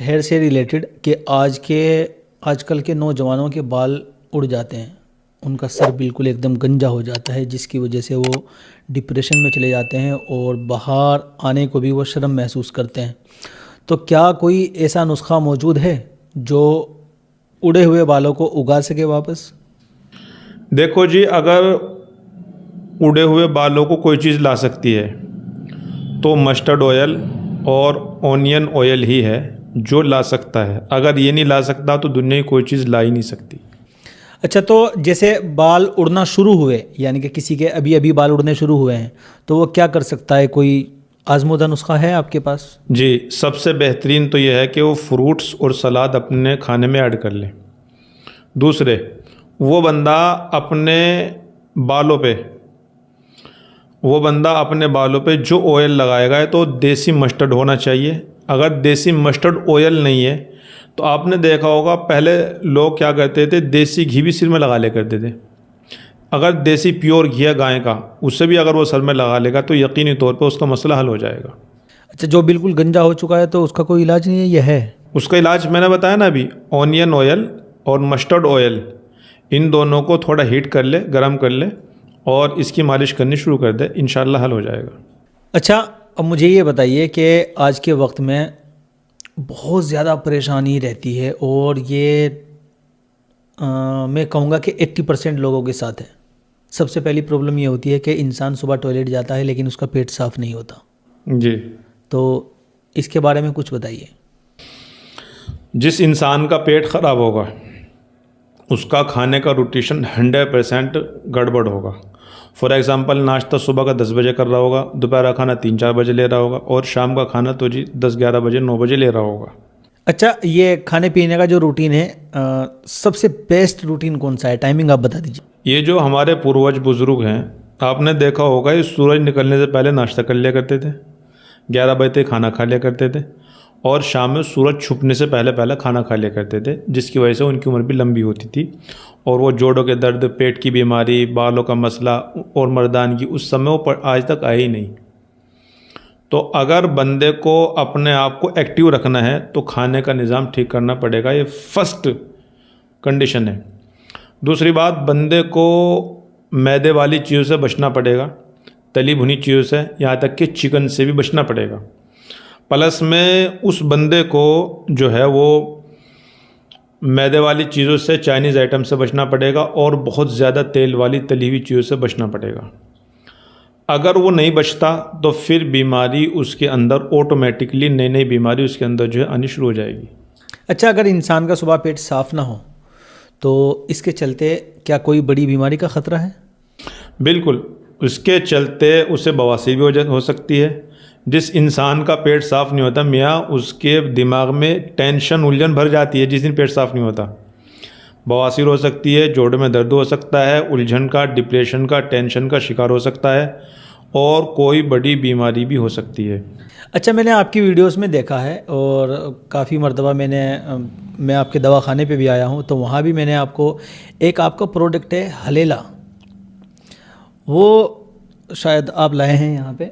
हेयर से रिलेटेड कि आजकल के नौजवानों के बाल उड़ जाते हैं, उनका सर बिल्कुल एकदम गंजा हो जाता है, जिसकी वजह से वो डिप्रेशन में चले जाते हैं और बाहर आने को भी वो शर्म महसूस करते हैं। तो क्या कोई ऐसा नुस्खा मौजूद है जो उड़े हुए बालों को उगा सके वापस? देखो जी, अगर उड़े हुए बालों को कोई चीज़ ला सकती है तो मस्टर्ड ऑयल और ऑनियन ऑयल ही है जो ला सकता है। अगर ये नहीं ला सकता तो दुनिया की कोई चीज़ ला ही नहीं सकती। अच्छा, तो जैसे बाल उड़ना शुरू हुए, यानी कि किसी के अभी अभी बाल उड़ने शुरू हुए हैं, तो वो क्या कर सकता है? कोई आजमूदा नुस्खा है आपके पास? जी, सबसे बेहतरीन तो यह है कि वो फ्रूट्स और सलाद अपने खाने में ऐड कर ले। दूसरे, वो बंदा अपने बालों पे जो ऑयल लगाएगा तो देसी मस्टर्ड होना चाहिए। अगर देसी मस्टर्ड ऑयल नहीं है तो आपने देखा होगा पहले लोग क्या करते थे, देसी घी भी सिर में लगा ले करते थे। अगर देसी प्योर घी है गाय का, उससे भी अगर वो सर में लगा लेगा तो यकीनी तौर पे उसका मसला हल हो जाएगा। अच्छा, जो बिल्कुल गंजा हो चुका है तो उसका कोई इलाज नहीं है? यह है उसका इलाज, मैंने बताया ना अभी, ऑनियन ऑयल और मस्टर्ड ऑयल, इन दोनों को थोड़ा हीट कर ले, गरम कर ले, और इसकी मालिश करनी शुरू कर दे, इंशाल्लाह हल हो जाएगा। अच्छा, अब मुझे ये बताइए कि आज के वक्त में बहुत ज़्यादा परेशानी रहती है और ये मैं कहूँगा कि 80% लोगों के साथ है। सबसे पहली प्रॉब्लम ये होती है कि इंसान सुबह टॉयलेट जाता है लेकिन उसका पेट साफ़ नहीं होता। जी, तो इसके बारे में कुछ बताइए। जिस इंसान का पेट ख़राब होगा उसका खाने का रूटीशन 100% गड़बड़ होगा। फॉर एग्ज़ाम्पल, नाश्ता सुबह का 10 बजे कर रहा होगा, दोपहर का खाना 3-4 बजे ले रहा होगा और शाम का खाना तो जी 10-11 बजे 9 बजे ले रहा होगा। अच्छा, ये खाने पीने का जो रूटीन है सबसे बेस्ट रूटीन कौन सा है? टाइमिंग आप बता दीजिए। ये जो हमारे पूर्वज बुज़ुर्ग हैं, आपने देखा होगा ये सूरज निकलने से पहले नाश्ता कर लिया करते थे, 11 बजे तक खाना खा लिया करते थे और शाम में सूरज छुपने से पहले पहले खाना खा लिया करते थे, जिसकी वजह से उनकी उम्र भी लंबी होती थी और वो जोड़ों के दर्द, पेट की बीमारी, बालों का मसला और मर्दानगी उस समय वो आज तक आई ही नहीं। तो अगर बंदे को अपने आप को एक्टिव रखना है तो खाने का निज़ाम ठीक करना पड़ेगा, ये फर्स्ट कंडीशन है। दूसरी बात, बंदे को मैदे वाली चीज़ों से बचना पड़ेगा, तली भुनी चीज़ों से, यहाँ तक कि चिकन से भी बचना पड़ेगा। प्लस में उस बंदे को जो है वो मैदे वाली चीज़ों से, चाइनीज़ आइटम से बचना पड़ेगा और बहुत ज़्यादा तेल वाली तली हुई चीज़ों से बचना पड़ेगा। अगर वो नहीं बचता तो फिर बीमारी उसके अंदर ऑटोमेटिकली, नई नई बीमारी उसके अंदर जो है आनी शुरू हो जाएगी। अच्छा, अगर इंसान का सुबह पेट साफ़ ना हो तो इसके चलते क्या कोई बड़ी बीमारी का ख़तरा है? बिल्कुल, उसके चलते उसे बवासीर भी हो सकती है। जिस इंसान का पेट साफ़ नहीं होता मियाँ, उसके दिमाग में टेंशन, उलझन भर जाती है जिस दिन पेट साफ़ नहीं होता। बवासीर हो सकती है, जोड़ों में दर्द हो सकता है, उलझन का, डिप्रेशन का, टेंशन का शिकार हो सकता है और कोई बड़ी बीमारी भी हो सकती है। अच्छा, मैंने आपकी वीडियोस में देखा है और काफ़ी मर्तबा मैं आपके दवाखाने पे भी आया हूँ, तो वहाँ भी मैंने आपका प्रोडक्ट है हलेला, वो शायद आप लाए हैं यहाँ पे।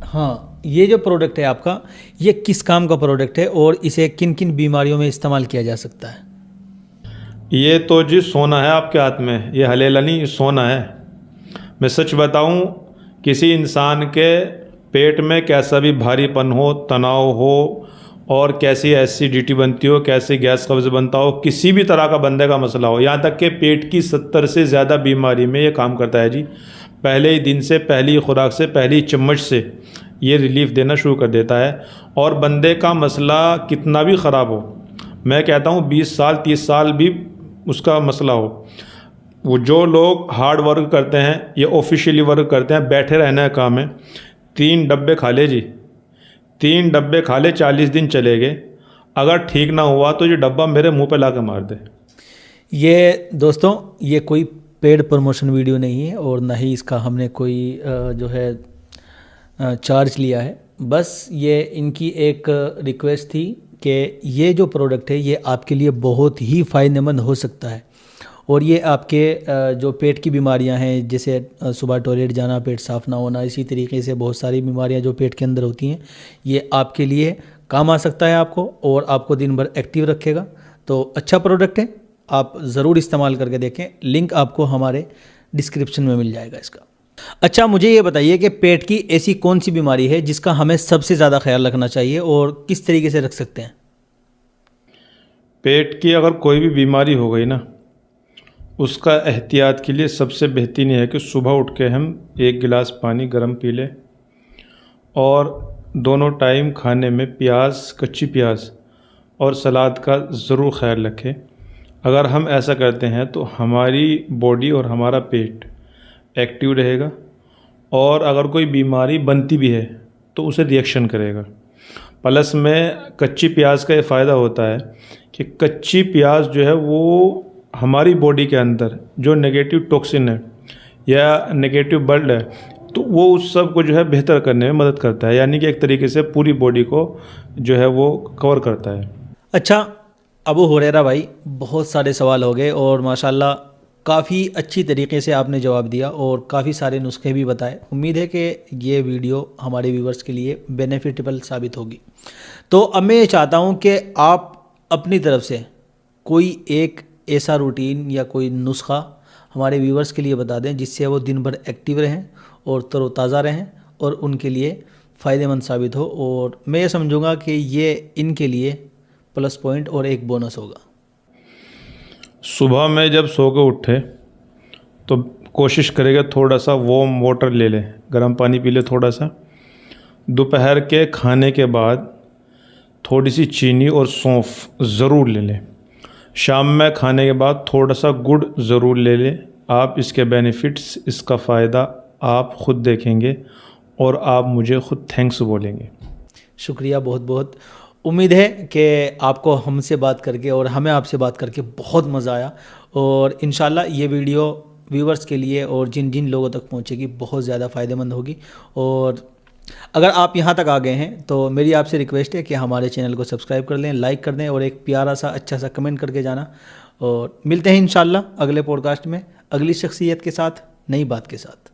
हाँ, ये जो प्रोडक्ट है आपका, ये किस काम का प्रोडक्ट है और इसे किन किन बीमारियों में इस्तेमाल किया जा सकता है? ये तो जी सोना है आपके हाथ में, ये हलेला नहीं, ये सोना है। मैं सच बताऊं, किसी इंसान के पेट में कैसा भी भारीपन हो, तनाव हो और कैसी एसिडिटी बनती हो, कैसे गैस कब्ज बनता हो, किसी भी तरह का बंदे का मसला हो, यहाँ तक कि पेट की 70 से ज़्यादा बीमारी में ये काम करता है जी। पहले ही दिन से, पहली खुराक से, पहली चम्मच से ये रिलीफ देना शुरू कर देता है। और बंदे का मसला कितना भी ख़राब हो, मैं कहता हूँ 20 साल 30 साल भी उसका मसला हो, वो जो लोग हार्ड वर्क करते हैं, ये ऑफिशियली वर्क करते हैं, बैठे रहना है काम है, 3 डब्बे खा ले जी, 3 डब्बे खा ले, 40 दिन चले गए, अगर ठीक ना हुआ तो ये डब्बा मेरे मुंह पे ला के मार दे। ये दोस्तों, ये कोई पेड प्रमोशन वीडियो नहीं है और ना ही इसका हमने कोई जो है चार्ज लिया है। बस ये इनकी एक रिक्वेस्ट थी कि ये जो प्रोडक्ट है ये आपके लिए बहुत ही फ़ायदेमंद हो सकता है और ये आपके जो पेट की बीमारियां हैं, जैसे सुबह टॉयलेट जाना, पेट साफ़ ना होना, इसी तरीके से बहुत सारी बीमारियां जो पेट के अंदर होती हैं, ये आपके लिए काम आ सकता है आपको और आपको दिन भर एक्टिव रखेगा। तो अच्छा प्रोडक्ट है, आप ज़रूर इस्तेमाल करके देखें। लिंक आपको हमारे डिस्क्रिप्शन में मिल जाएगा इसका। अच्छा, मुझे ये बताइए कि पेट की ऐसी कौन सी बीमारी है जिसका हमें सबसे ज़्यादा ख्याल रखना चाहिए और किस तरीके से रख सकते हैं? पेट की अगर कोई भी बीमारी हो गई ना, उसका एहतियात के लिए सबसे बेहतरीन है कि सुबह उठ के हम 1 गिलास पानी गर्म पी लें और दोनों टाइम खाने में प्याज, कच्ची प्याज और सलाद का ज़रूर ख्याल रखें। अगर हम ऐसा करते हैं तो हमारी बॉडी और हमारा पेट एक्टिव रहेगा और अगर कोई बीमारी बनती भी है तो उसे रिएक्शन करेगा। प्लस में कच्ची प्याज का ये फ़ायदा होता है कि कच्ची प्याज जो है वो हमारी बॉडी के अंदर जो नेगेटिव टॉक्सिन है या नेगेटिव ब्लड है, तो वो उस सब को जो है बेहतर करने में मदद करता है, यानी कि एक तरीके से पूरी बॉडी को जो है वो कवर करता है। अच्छा अबू हुरैरा भाई, बहुत सारे सवाल हो गए और माशाल्लाह काफ़ी अच्छी तरीके से आपने जवाब दिया और काफ़ी सारे नुस्खे भी बताए। उम्मीद है कि ये वीडियो हमारे व्यूवर्स के लिए बेनिफिटेबल साबित होगी। तो अब मैं ये चाहता हूँ कि आप अपनी तरफ से कोई एक ऐसा रूटीन या कोई नुस्खा हमारे व्यूवर्स के लिए बता दें, जिससे वो दिन भर एक्टिव रहें और तरोताज़ा रहें और उनके लिए फ़ायदेमंद साबित हो। और मैं ये समझूंगा कि ये इनके लिए प्लस पॉइंट और एक बोनस होगा। सुबह में जब सो के उठे तो कोशिश करेगा थोड़ा सा वार्म वाटर ले लें, गर्म पानी पी ले थोड़ा सा। दोपहर के खाने के बाद थोड़ी सी चीनी और सौंफ ज़रूर ले लें। शाम में खाने के बाद थोड़ा सा गुड़ ज़रूर ले लें। आप इसके बेनिफिट्स, इसका फ़ायदा आप ख़ुद देखेंगे और आप मुझे ख़ुद थैंक्स बोलेंगे। शुक्रिया बहुत बहुत। उम्मीद है कि आपको हमसे बात करके और हमें आपसे बात करके बहुत मज़ा आया और इंशाल्लाह ये वीडियो व्यूवर्स के लिए और जिन जिन लोगों तक पहुंचेगी बहुत ज़्यादा फ़ायदेमंद होगी। और अगर आप यहाँ तक आ गए हैं तो मेरी आपसे रिक्वेस्ट है कि हमारे चैनल को सब्सक्राइब कर लें, लाइक कर दें और एक प्यारा सा अच्छा सा कमेंट करके जाना। और मिलते हैं इंशाल्लाह अगले पॉडकास्ट में अगली शख्सियत के साथ, नई बात के साथ।